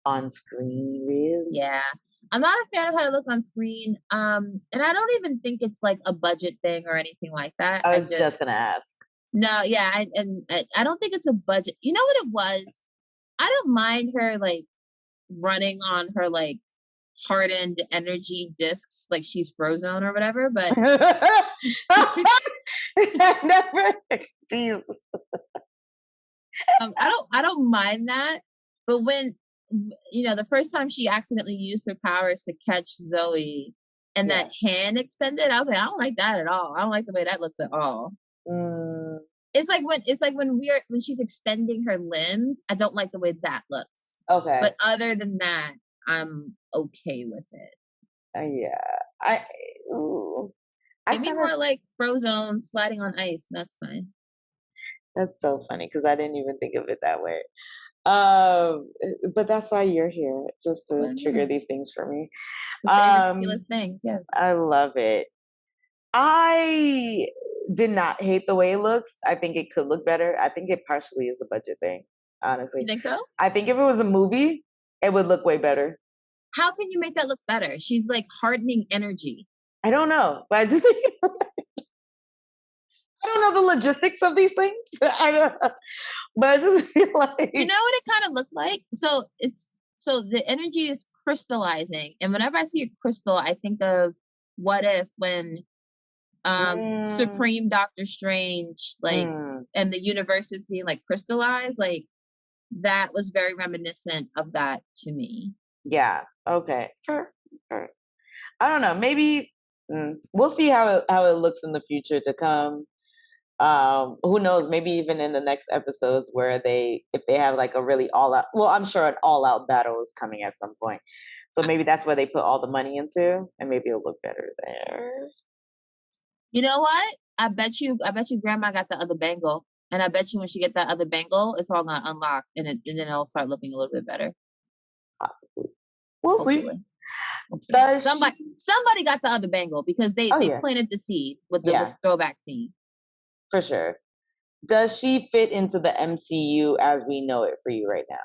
On screen, really? Yeah. I'm not a fan of how to look on screen. And I don't even think it's like a budget thing or anything like that. I was just gonna ask. No, yeah, I don't think it's a budget. You know what it was? I don't mind her like running on her like hardened energy discs like she's Frozone or whatever, but never. Jeez. I don't mind that, but when the first time she accidentally used her powers to catch Zoe and that hand extended, I was like, I don't like that at all. I don't like the way that looks at all. It's like when she's extending her limbs, I don't like the way that looks. Okay. But other than that, I'm okay with it. Yeah. Give me more like Frozone sliding on ice. That's fine. That's so funny because I didn't even think of it that way. But that's why you're here, just to trigger these things for me. Ridiculous things, yes. I love it. I did not hate the way it looks. I think it could look better. I think it partially is a budget thing, honestly. You think so? I think if it was a movie, it would look way better. How can you make that look better? She's like hardening energy. I don't know, but I just think I don't know the logistics of these things. I don't know. But I just feel like, you know what it kind of looks like? So the energy is crystallizing, and whenever I see a crystal, I think of What If, when Supreme Doctor Strange, like, and the universe is being like crystallized, like that was very reminiscent of that to me. Yeah. Okay. Sure. I don't know. Maybe we'll see how it looks in the future to come. Who knows? Maybe even in the next episodes where if they have like a really all out. Well, I'm sure an all out battle is coming at some point. So maybe that's where they put all the money into, and maybe it'll look better there. You know what? I bet you grandma got the other bangle. And I bet you when she get that other bangle, it's all gonna unlock and then it'll start looking a little bit better. Possibly. We'll see. Somebody got the other bangle because they planted the seed with the throwback scene. For sure. Does she fit into the MCU as we know it for you right now?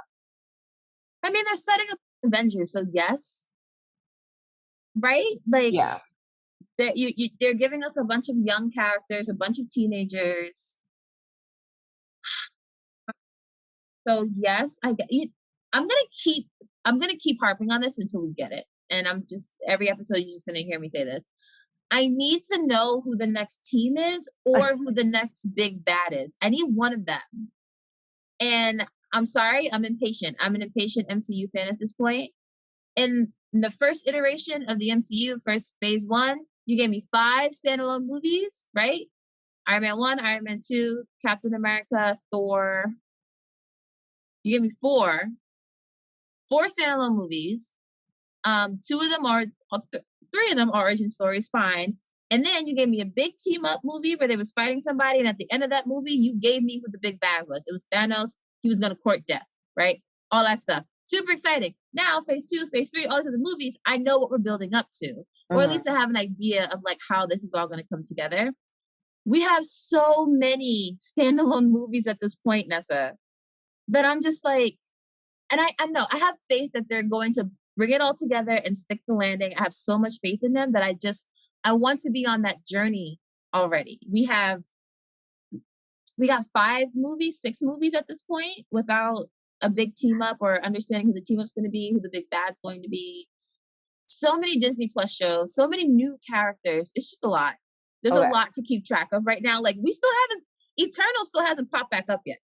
I mean, they're setting up Avengers, so yes. Right? Like, yeah. They're giving us a bunch of young characters, a bunch of teenagers. So yes, I'm gonna keep harping on this until we get it. And every episode you're just gonna hear me say this. I need to know who the next team is or who the next big bad is. I need one of them. And I'm sorry, I'm impatient. I'm an impatient MCU fan at this point. In the first iteration of the MCU, first phase 1, you gave me 5 standalone movies, right? Iron Man 1, Iron Man 2, Captain America, Thor. You gave me 4 standalone movies. 3 of them are origin stories, fine. And then you gave me a big team up movie where they was fighting somebody, and at the end of that movie, you gave me who the big bad was. It was Thanos. He was going to court death, right? All that stuff. Super exciting. Now, phase 2, phase 3, all these other movies, I know what we're building up to. Or at least I have an idea of like how this is all going to come together. We have so many standalone movies at this point, Nessa, that I'm just like, and I know, I have faith that they're going to bring it all together and stick the landing. I have so much faith in them that I want to be on that journey already. We got 5 movies, 6 movies at this point without a big team up or understanding who the team up's going to be, who the big bad's going to be. So many Disney Plus shows, so many new characters. It's just a lot. There's a lot to keep track of right now. Like Eternal still hasn't popped back up yet.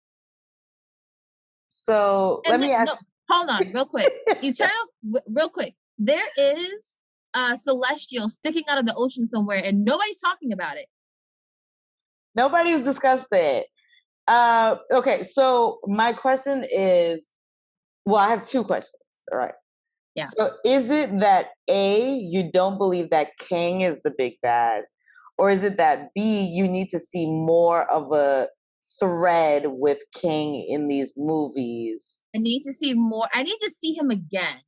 So let And me no, ask. hold on, real quick. Real quick. There is celestial sticking out of the ocean somewhere, and nobody's talking about it. Nobody's discussed it. Okay, so my question is, well, I have two questions. All right. Yeah. So is it that A, you don't believe that King is the big bad, or is it that B, you need to see more of a thread with King in these movies? I need to see more. I need to see him again.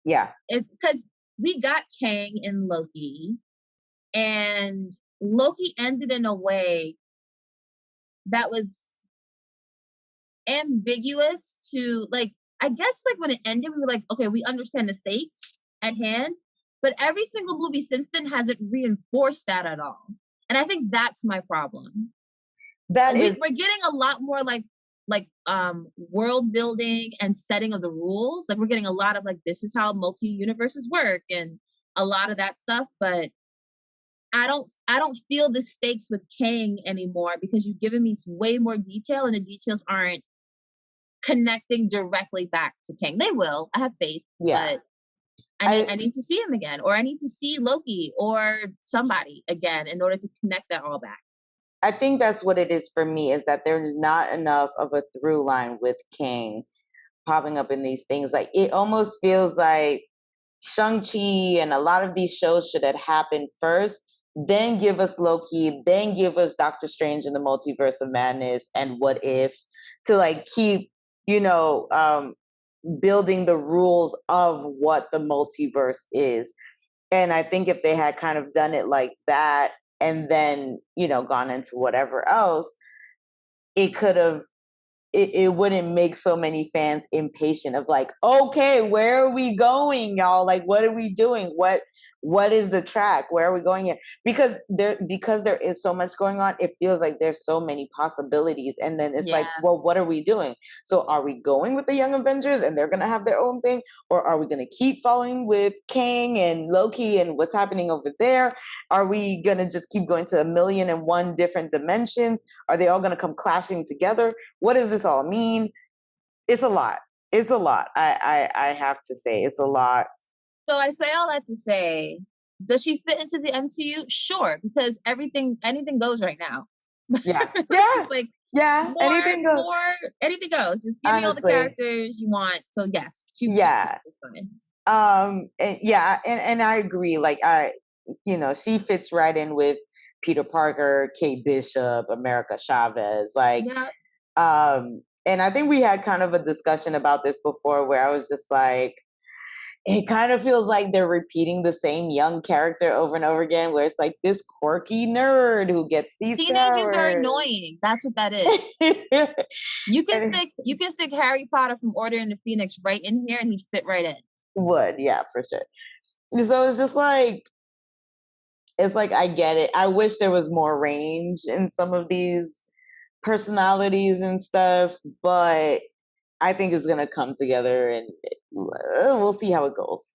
Yeah. Because we got Kang in Loki, and Loki ended in a way that was ambiguous to, like, I guess, like, when it ended, we were like, okay, we understand the stakes at hand. But every single movie since then hasn't reinforced that at all. And I think that's my problem. That is, We're getting a lot more world building and setting of the rules. Like, we're getting a lot of, like, this is how multi universes work and a lot of that stuff. But I don't feel the stakes with Kang anymore, because you've given me way more detail, and the details aren't connecting directly back to Kang. They will. I have faith, yeah. but I need to see him again, or I need to see Loki or somebody again in order to connect that all back. I think that's what it is for me, is that there's not enough of a through line with King popping up in these things. Like, it almost feels like Shang-Chi and a lot of these shows should have happened first, then give us Loki, then give us Doctor Strange in the Multiverse of Madness and What If, to like keep, you know, building the rules of what the multiverse is. And I think if they had kind of done it like that and then, you know, gone into whatever else, it could have, it wouldn't make so many fans impatient of like, okay, where are we going, y'all? Like, what are we doing? What is the track? Where are we going here? Because there is so much going on, it feels like there's so many possibilities. And then it's like, Yeah. well, what are we doing? So are we going with the Young Avengers and they're gonna have their own thing? Or are we gonna keep following with Kang and Loki and what's happening over there? Are we gonna just keep going to 1,000,001 different dimensions? Are they all gonna come clashing together? What does this all mean? It's a lot. It's a lot. I have to say, it's a lot. So I say all that to say, does she fit into the MCU? Sure, because anything goes right now. Yeah. It's Yeah. just like Yeah. Anything goes. more, anything goes. Just give me all the Honestly. characters you want. So yes, she fits Yeah. in. And yeah, and I agree. Like, she fits right in with Peter Parker, Kate Bishop, America Chavez. Like, Yeah. and I think we had kind of a discussion about this before where I was just like, it kind of feels like they're repeating the same young character over and over again, where it's like this quirky nerd who gets these Teenagers are powers. annoying. That's what that is. You can And stick Harry Potter from Order in the Phoenix right in here and he'd fit right in. would, yeah, for sure. So it's just like, it's like, I get it. I wish there was more range in some of these personalities and stuff, but I think it's gonna come together, and we'll see how it goes.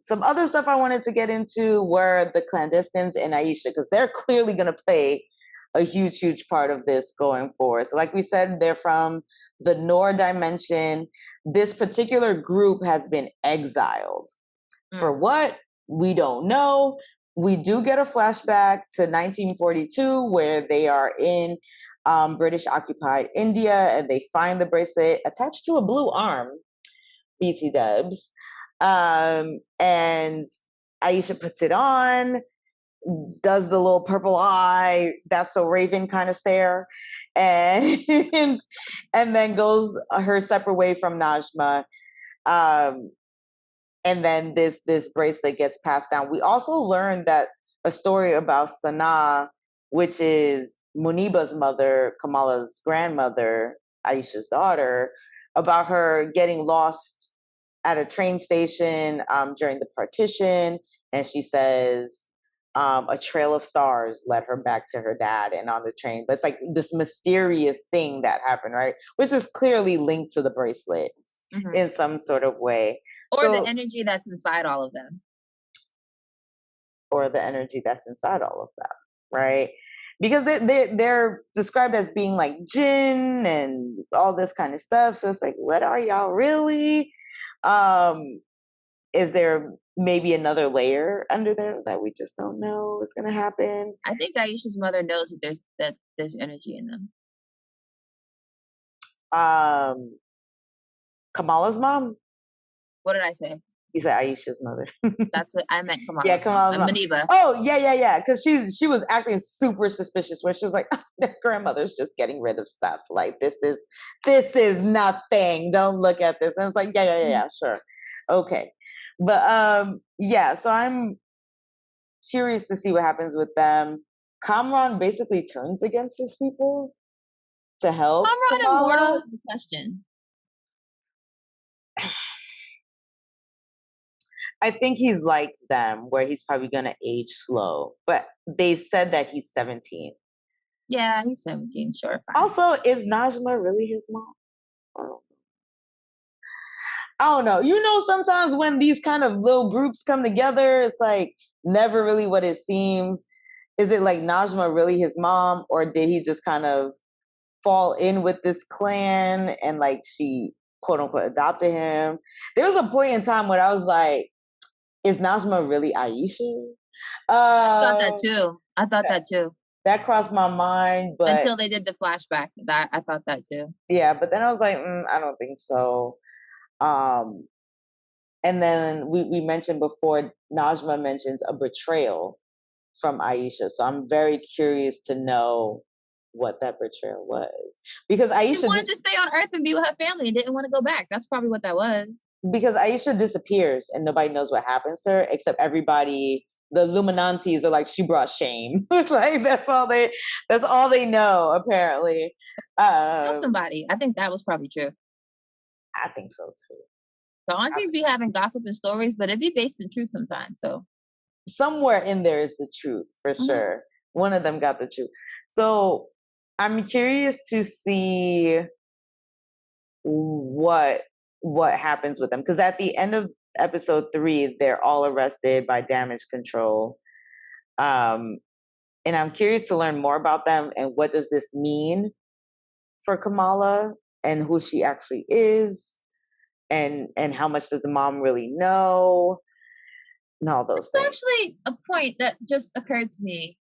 Some other stuff I wanted to get into were the clandestines and Aisha, because they're clearly going to play a huge, huge part of this going forward. So, like we said, they're from the Noor dimension. This particular group has been exiled. For what? We don't know. We do get a flashback to 1942 where they are in British occupied India and they find the bracelet attached to a blue arm. BT dubs. And Aisha puts it on, does the little purple eye, that's so Raven kind of stare, and and then goes her separate way from Najma. And then this bracelet gets passed down. We also learned that a story about Sana, which is Muniba's mother, Kamala's grandmother, Aisha's daughter, about her getting lost at a train station during the partition, and she says a trail of stars led her back to her dad and on the train. But it's like this mysterious thing that happened, right? Which is clearly linked to the bracelet in some sort of way. Or the energy that's inside all of them. Or the energy that's inside all of them, right? because they're described as being like jinn and all this kind of stuff. So it's like, what are y'all really? Is there maybe another layer under there that we just don't know is going to happen? I think Aisha's mother knows that there's energy in them. Kamala's mom. What did I say? You said Aisha's mother. That's what I meant. Kamala's Yeah, Kamala's mom. mom. Maniba. Oh, yeah. Because she was acting super suspicious, where she was like, "Their grandmother's just getting rid of stuff. Like this is nothing. Don't look at this." And it's like, yeah, sure, okay, but yeah. So I'm curious to see what happens with them. Kamran basically turns against his people to help Kamran immortal is the question. I think he's like them, where he's probably going to age slow. But they said that he's 17. Yeah, he's 17, sure. Fine. Also, is Najma really his mom? I don't know. You know, sometimes when these kind of little groups come together, it's like never really what it seems. Is it like Najma really his mom, or did he just kind of fall in with this clan and like she quote unquote adopted him? There was a point in time when I was like, is Najma really Aisha? I thought that too. That crossed my mind, but until they did the flashback, that I thought that too. Yeah, but then I was like, I don't think so. And then we mentioned before, Najma mentions a betrayal from Aisha, so I'm very curious to know what that betrayal was, because Aisha she wanted to stay on Earth and be with her family and didn't want to go back. That's probably what that was. Because Aisha disappears and nobody knows what happens to her except everybody. The Illuminantes are like, she brought shame. Like that's all they know apparently. Kill somebody. I think that was probably true. I think so too. The aunties be having gossip and stories, but it be based in truth sometimes. So somewhere in there is the truth for sure. One of them got the truth. So I'm curious to see what happens with them, because at the end of episode 3, they're all arrested by damage control. And I'm curious to learn more about them and what does this mean for Kamala and who she actually is, and how much does the mom really know, and all those things. It's actually a point that just occurred to me.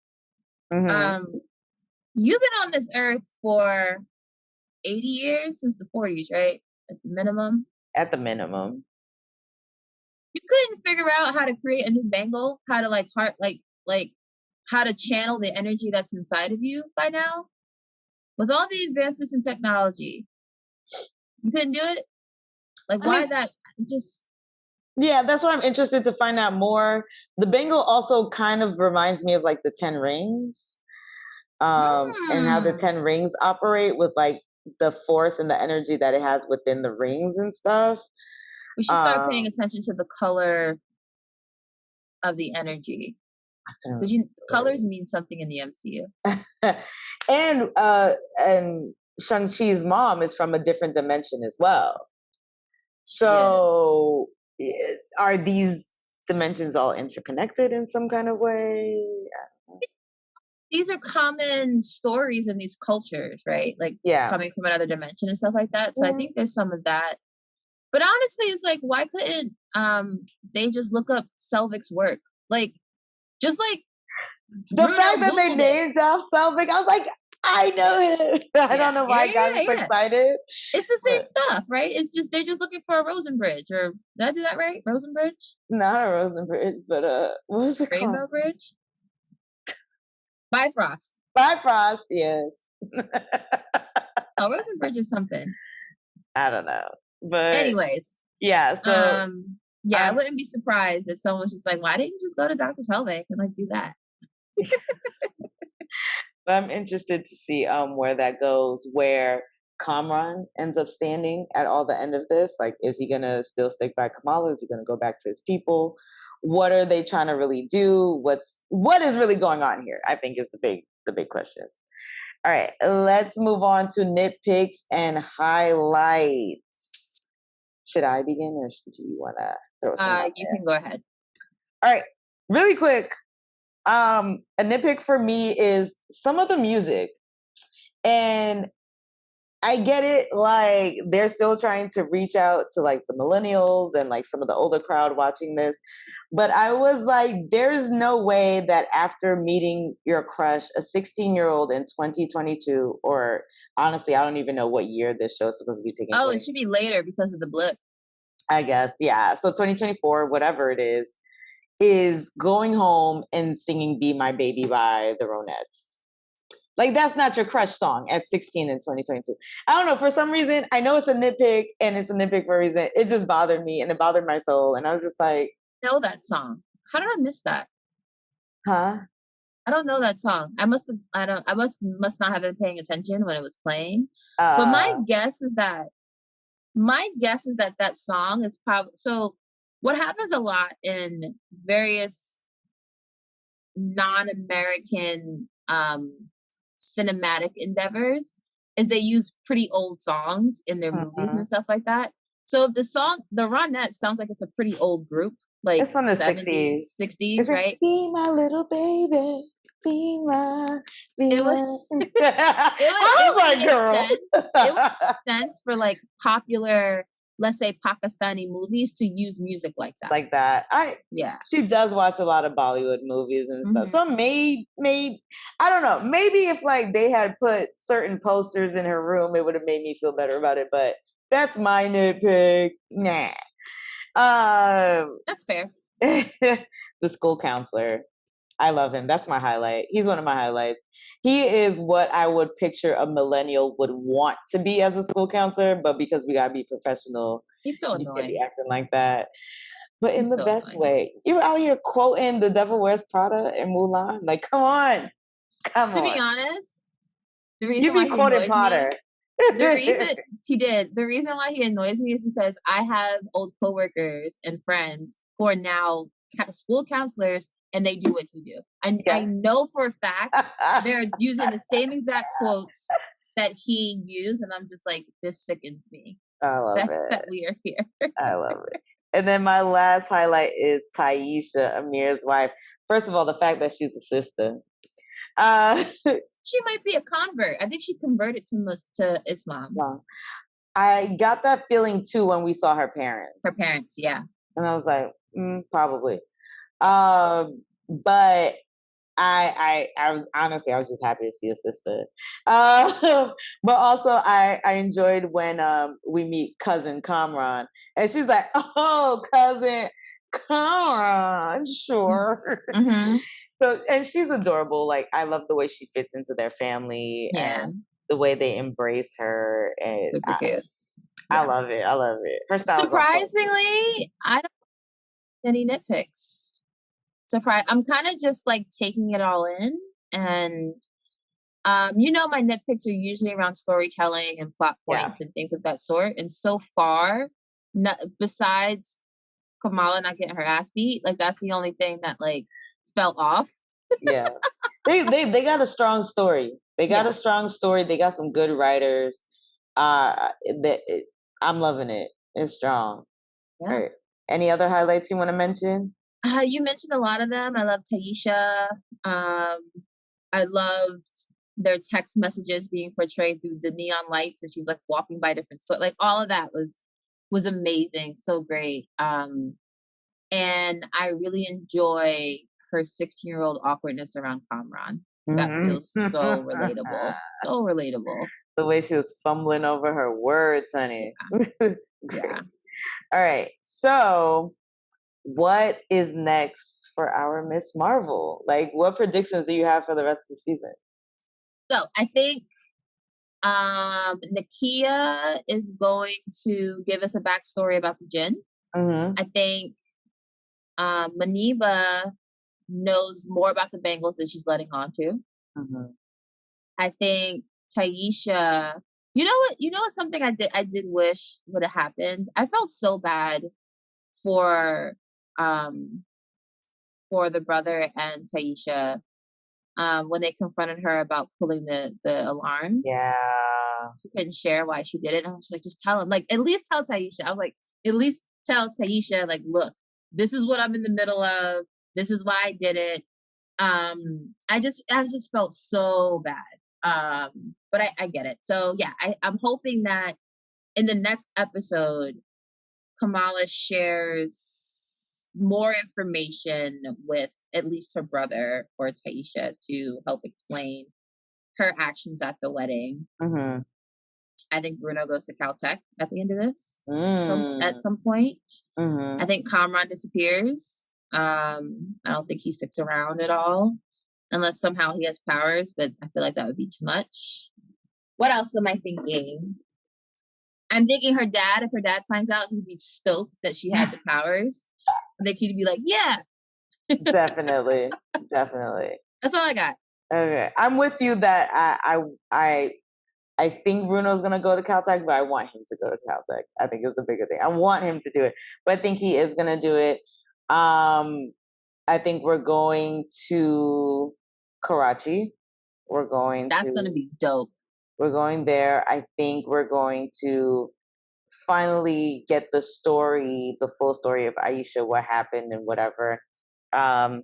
You've been on this earth for 80 years, since the 40s, right? At the minimum. At the minimum. You couldn't figure out how to create a new bangle, how to how to channel the energy that's inside of you by now? With all the advancements in technology, you couldn't do it? Like, why that just... Yeah, that's why I'm interested to find out more. The bangle also kind of reminds me of like the 10 rings, and how the 10 rings operate with like the force and the energy that it has within the rings and stuff. We should start paying attention to the color of the energy, because colors mean something in the MCU. And Shang-Chi's mom is from a different dimension as well. So are these dimensions all interconnected in some kind of way? These are common stories in these cultures, right? Like coming from another dimension and stuff like that. So I think there's some of that. But honestly, it's like, why couldn't they just look up Selvig's work? Like, just like the fact that they named off Selvig, I was like, I know him. I don't know why I got so excited. It's the same stuff, right? It's just they're just looking for a Rosenbridge, or did I do that right? Rosenbridge? Not a Rosenbridge, but what was it called? Rainbow Bridge? Bifrost. Bifrost, yes. Oh, Rosenbridge is something. I don't know. But anyways. Yeah, so I wouldn't be surprised if someone was just like, why didn't you just go to Dr. Selvig and like do that? But I'm interested to see where that goes, where Kamran ends up standing at all the end of this. Like, is he gonna still stick by Kamala? Is he gonna go back to his people? What are they trying to really do? What is really going on here? I think is the big questions. All right, let's move on to nitpicks and highlights. Should I begin, or do you want to throw some out You there? can go ahead. All right, really quick. A nitpick for me is some of the music. And I get it, like they're still trying to reach out to like the millennials and like some of the older crowd watching this. But I was like, there's no way that after meeting your crush, a 16-year-old in 2022, or honestly, I don't even know what year this show is supposed to be taking Oh, it place. should be later because of the blip. I guess, yeah. So 2024, whatever it is going home and singing Be My Baby by the Ronettes. Like, that's not your crush song at 16 in 2022. I don't know. For some reason, I know it's a nitpick and it's a nitpick for a reason. It just bothered me and it bothered my soul. And I was just like, Know that song. How did I miss that? huh? I don't know that song. I must not have been paying attention when it was playing. But my guess is that that song is probably, so what happens a lot in various non-American cinematic endeavors is they use pretty old songs in their movies and stuff like that. So if the Ronettes sounds like it's a pretty old group, like It's from the 70s, 60s, right? Be my little baby. Be my, be It was my. it I was would like, make girl. sense. It would make sense for like popular, let's say Pakistani movies to use music like that. Like that. Yeah. She does watch a lot of Bollywood movies and stuff. So maybe I don't know. Maybe if like they had put certain posters in her room, it would have made me feel better about it. But that's my nitpick. Nah. That's fair. The school counselor. I love him. That's my highlight. He's one of my highlights. He is what I would picture a millennial would want to be as a school counselor, but because we gotta be professional, he's so you can't be annoying. acting like that. But in He's the so best annoying. way. You're out here quoting The Devil Wears Prada and Mulan. Like, come on. Come To on. be honest, the You reason be why he quoting annoys Potter. me, the reason why he annoys me is because I have old coworkers and friends who are now school counselors and they do what he do. And I know for a fact they're using the same exact quotes that he used, and I'm just like, this sickens me. I love it. That we are here. I love it. And then my last highlight is Taisha, Amir's wife. First of all, the fact that she's a sister. She might be a convert. I think she converted to Islam. Well, I got that feeling too when we saw her parents. Her parents, yeah. And I was like, probably. But I was honestly, I was just happy to see a sister. But also I enjoyed when we meet cousin Kamran, and she's like, "Oh, cousin Kamran, sure." So, and she's adorable. Like, I love the way she fits into their family and the way they embrace her. And super cute. I love it. I love it. Her style. Surprisingly, I don't have any nitpicks. I'm kind of just like taking it all in, and my nitpicks are usually around storytelling and plot points and things of that sort. And so far, besides Kamala not getting her ass beat, like that's the only thing that like fell off. Yeah, they got a strong story. They got a strong story. They got some good writers. I'm loving it. It's strong. Yeah. Right. Any other highlights you want to mention? You mentioned a lot of them. I love Taisha. I loved their text messages being portrayed through the neon lights, and she's like walking by different stores. Like all of that was amazing, so great. And I really enjoy her 16-year-old awkwardness around Kamran. That feels so relatable. So relatable. The way she was fumbling over her words, honey. Yeah. All right. So what is next for our Miss Marvel? Like, what predictions do you have for the rest of the season? So I think Nakia is going to give us a backstory about the Jinn. I think Maniba knows more about the Bengals than she's letting on to. I think Taisha, you know what something I did wish would have happened? I felt so bad for the brother and Taisha when they confronted her about pulling the alarm. Yeah. She couldn't share why she did it. And I was like, just tell him. Like, at least tell Taisha. I was like, at least tell Taisha, like, look, this is what I'm in the middle of. This is why I did it. I just felt so bad. But I get it. So yeah, I'm hoping that in the next episode, Kamala shares more information with at least her brother or Taisha to help explain her actions at the wedding. Mm-hmm. I think Bruno goes to Caltech at the end of this. At Mm. some point. Mm-hmm. I think Kamran disappears. I don't think he sticks around at all. Unless somehow he has powers, but I feel like that would be too much. What else am I thinking? I'm thinking her dad, if her dad finds out, he'd be stoked that she had the powers. I think he'd be like, yeah. Definitely. That's all I got. Okay. I'm with you that I think Bruno's gonna go to Caltech, but I want him to go to Caltech. I think is the bigger thing. I want him to do it, but I think he is gonna do it. I think we're going to Karachi. That's gonna be dope. We're going there. I think we're going to finally get the full story of Aisha, what happened and whatever. And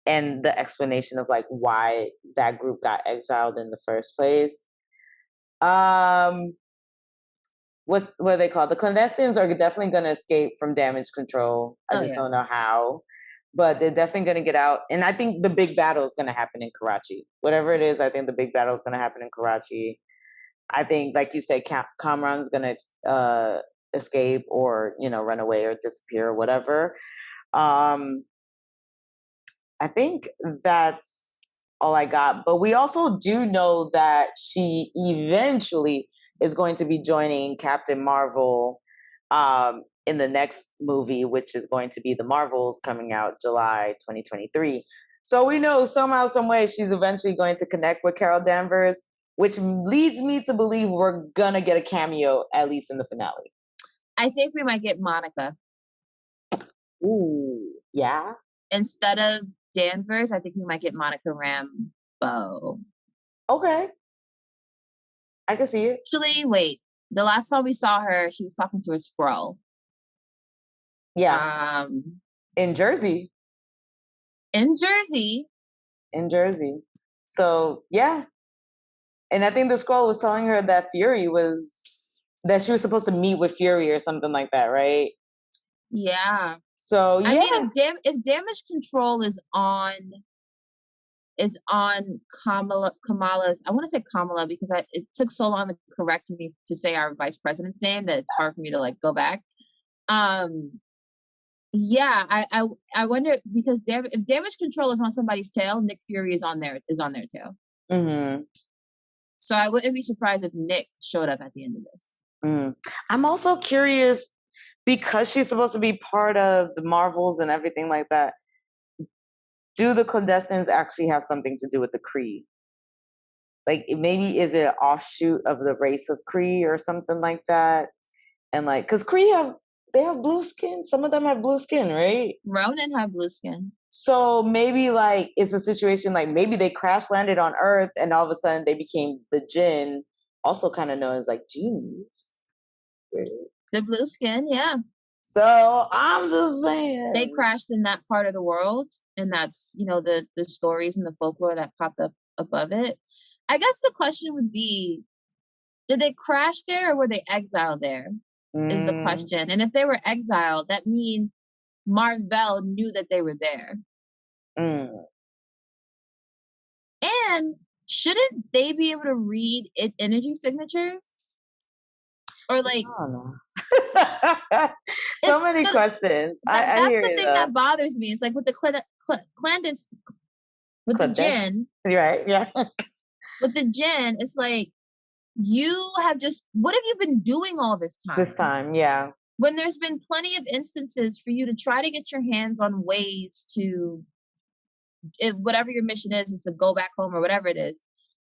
the explanation of like why that group got exiled in the first place. What are they called? The clandestines are definitely going to escape from damage control. I just don't know how, but they're definitely going to get out. And I think the big battle is going to happen in Karachi. Whatever it is, I think the big battle is going to happen in Karachi. I think, like you said, Kamran's going to escape or, run away or disappear or whatever. I think that's all I got. But we also do know that she eventually is going to be joining Captain Marvel in the next movie, which is going to be The Marvels, coming out July 2023. So we know somehow, some way, she's eventually going to connect with Carol Danvers, which leads me to believe we're going to get a cameo, at least in the finale. I think we might get Monica. Ooh, yeah. Instead of Danvers, I think we might get Monica Rambeau. Okay. I can see it. Actually, wait. The last time we saw her, she was talking to a Skrull. Yeah. In Jersey. In Jersey. So, yeah. And I think the Skrull was telling her that she was supposed to meet with Fury or something like that, right? Yeah. So, yeah. I mean, if damage control is on Kamala's, I want to say Kamala because it took so long to correct me to say our vice president's name that it's hard for me to like go back. Yeah, I wonder because if damage control is on somebody's tail, Nick Fury is on their tail. Mm-hmm. So I wouldn't be surprised if Nick showed up at the end of this. I'm also curious because she's supposed to be part of the Marvels and everything like that. Do the clandestines actually have something to do with the Kree? Like maybe is it an offshoot of the race of Kree or something like that? And like, because Kree have blue skin. Some of them have blue skin, right? Ronin have blue skin. So maybe like it's a situation like maybe they crash landed on Earth and all of a sudden they became the Jinn, also kind of known as like genies. The blue skin, yeah. So I'm just saying they crashed in that part of the world, and that's the stories and the folklore that popped up above it. I guess the question would be, did they crash there or were they exiled there? Is the question. And if they were exiled, that means Marvel knew that they were there. And shouldn't they be able to read energy signatures? Or like, I don't know. So many questions. That's I hear the thing that bothers me. It's like with the clandestine, with the Jinn. Right? Yeah. With the Jinn, it's like you have what have you been doing all this time? This time, yeah. When there's been plenty of instances for you to try to get your hands on ways to, whatever your mission is to go back home or whatever it is.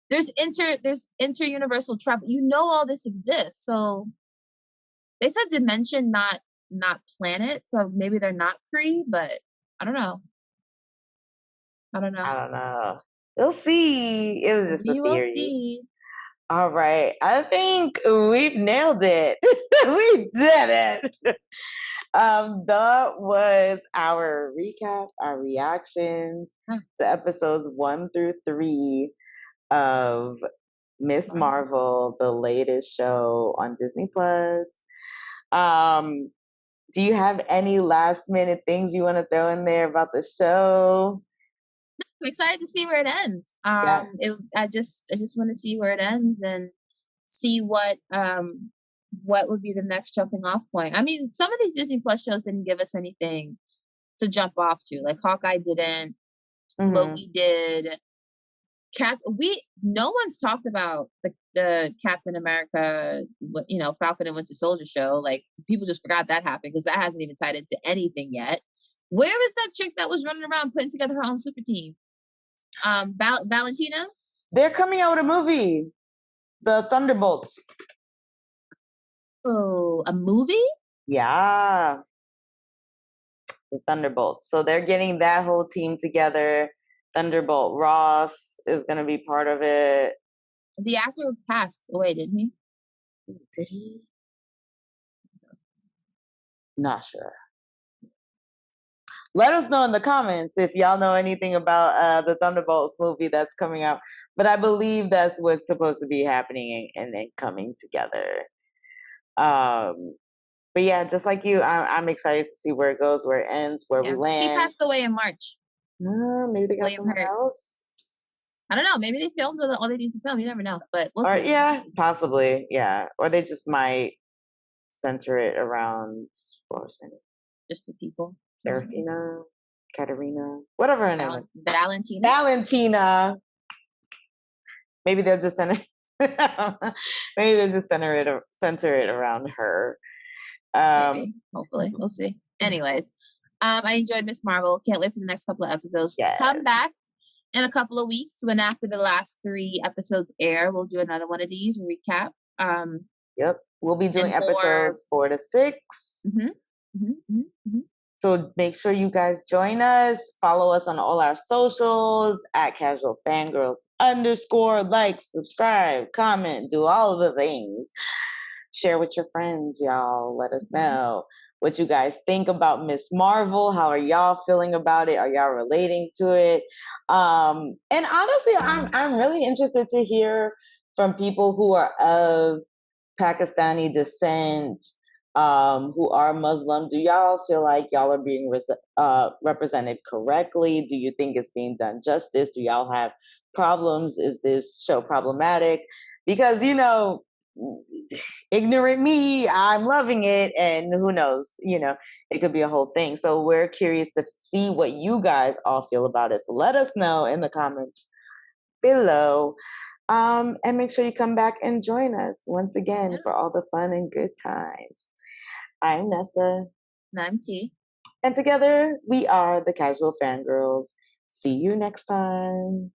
There's inter-universal travel. All this exists. So they said dimension, not planet. So maybe they're not Kree, but I don't know. I don't know. We'll see. It was just a theory. Will see. All right. I think we've nailed it. We did it. That was our recap, our reactions to episodes 1 through 3 of Miss Marvel, the latest show on Disney Plus. Do you have any last minute things you want to throw in there about the show? I'm excited to see where it ends. Yeah. I just want to see where it ends and see what would be the next jumping off point. I mean, some of these Disney Plus shows didn't give us anything to jump off to. Like Hawkeye didn't, Loki did. No one's talked about the Captain America, Falcon and Winter Soldier show. Like people just forgot that happened because that hasn't even tied into anything yet. Where is that chick that was running around putting together her own super team? Valentina? They're coming out with a movie, The Thunderbolts. Oh, a movie? Yeah. The Thunderbolts. So they're getting that whole team together. Thunderbolt Ross is going to be part of it. The actor passed away, didn't he? Did he? Not sure. Let us know in the comments if y'all know anything about the Thunderbolts movie that's coming out. But I believe that's what's supposed to be happening and then coming together. But yeah, just like you, I'm excited to see where it goes, where it ends, where we land. He passed away in March. Maybe they got someone else. I don't know. Maybe they filmed all they need to film. You never know. But we'll see. Yeah, possibly. Yeah. Or they just might center it around just the people. Serafina, Katarina, whatever her name is. Valentina. Valentina. Maybe they'll just center it around her. Maybe. Hopefully. We'll see. Anyways, I enjoyed Miss Marvel. Can't wait for the next couple of episodes. Yes. Come back in a couple of weeks when after the last 3 episodes air, we'll do another one of these recap. Yep. We'll be doing episodes 4 to 6. So make sure you guys join us. Follow us on all our socials at Casual Fangirls _ like, subscribe, comment, do all of the things. Share with your friends, y'all. Let us know what you guys think about Miss Marvel. How are y'all feeling about it? Are y'all relating to it? And honestly, I'm really interested to hear from people who are of Pakistani descent, who are Muslim. Do y'all feel like y'all are being represented correctly? Do you think it's being done justice? Do y'all have problems? Is this show problematic? Because, ignorant me, I'm loving it, and who knows, it could be a whole thing. So we're curious to see what you guys all feel about it. So let us know in the comments below. And make sure you come back and join us once again for all the fun and good times. I'm Nessa. And I'm T. And together we are the Casual Fangirls. See you next time.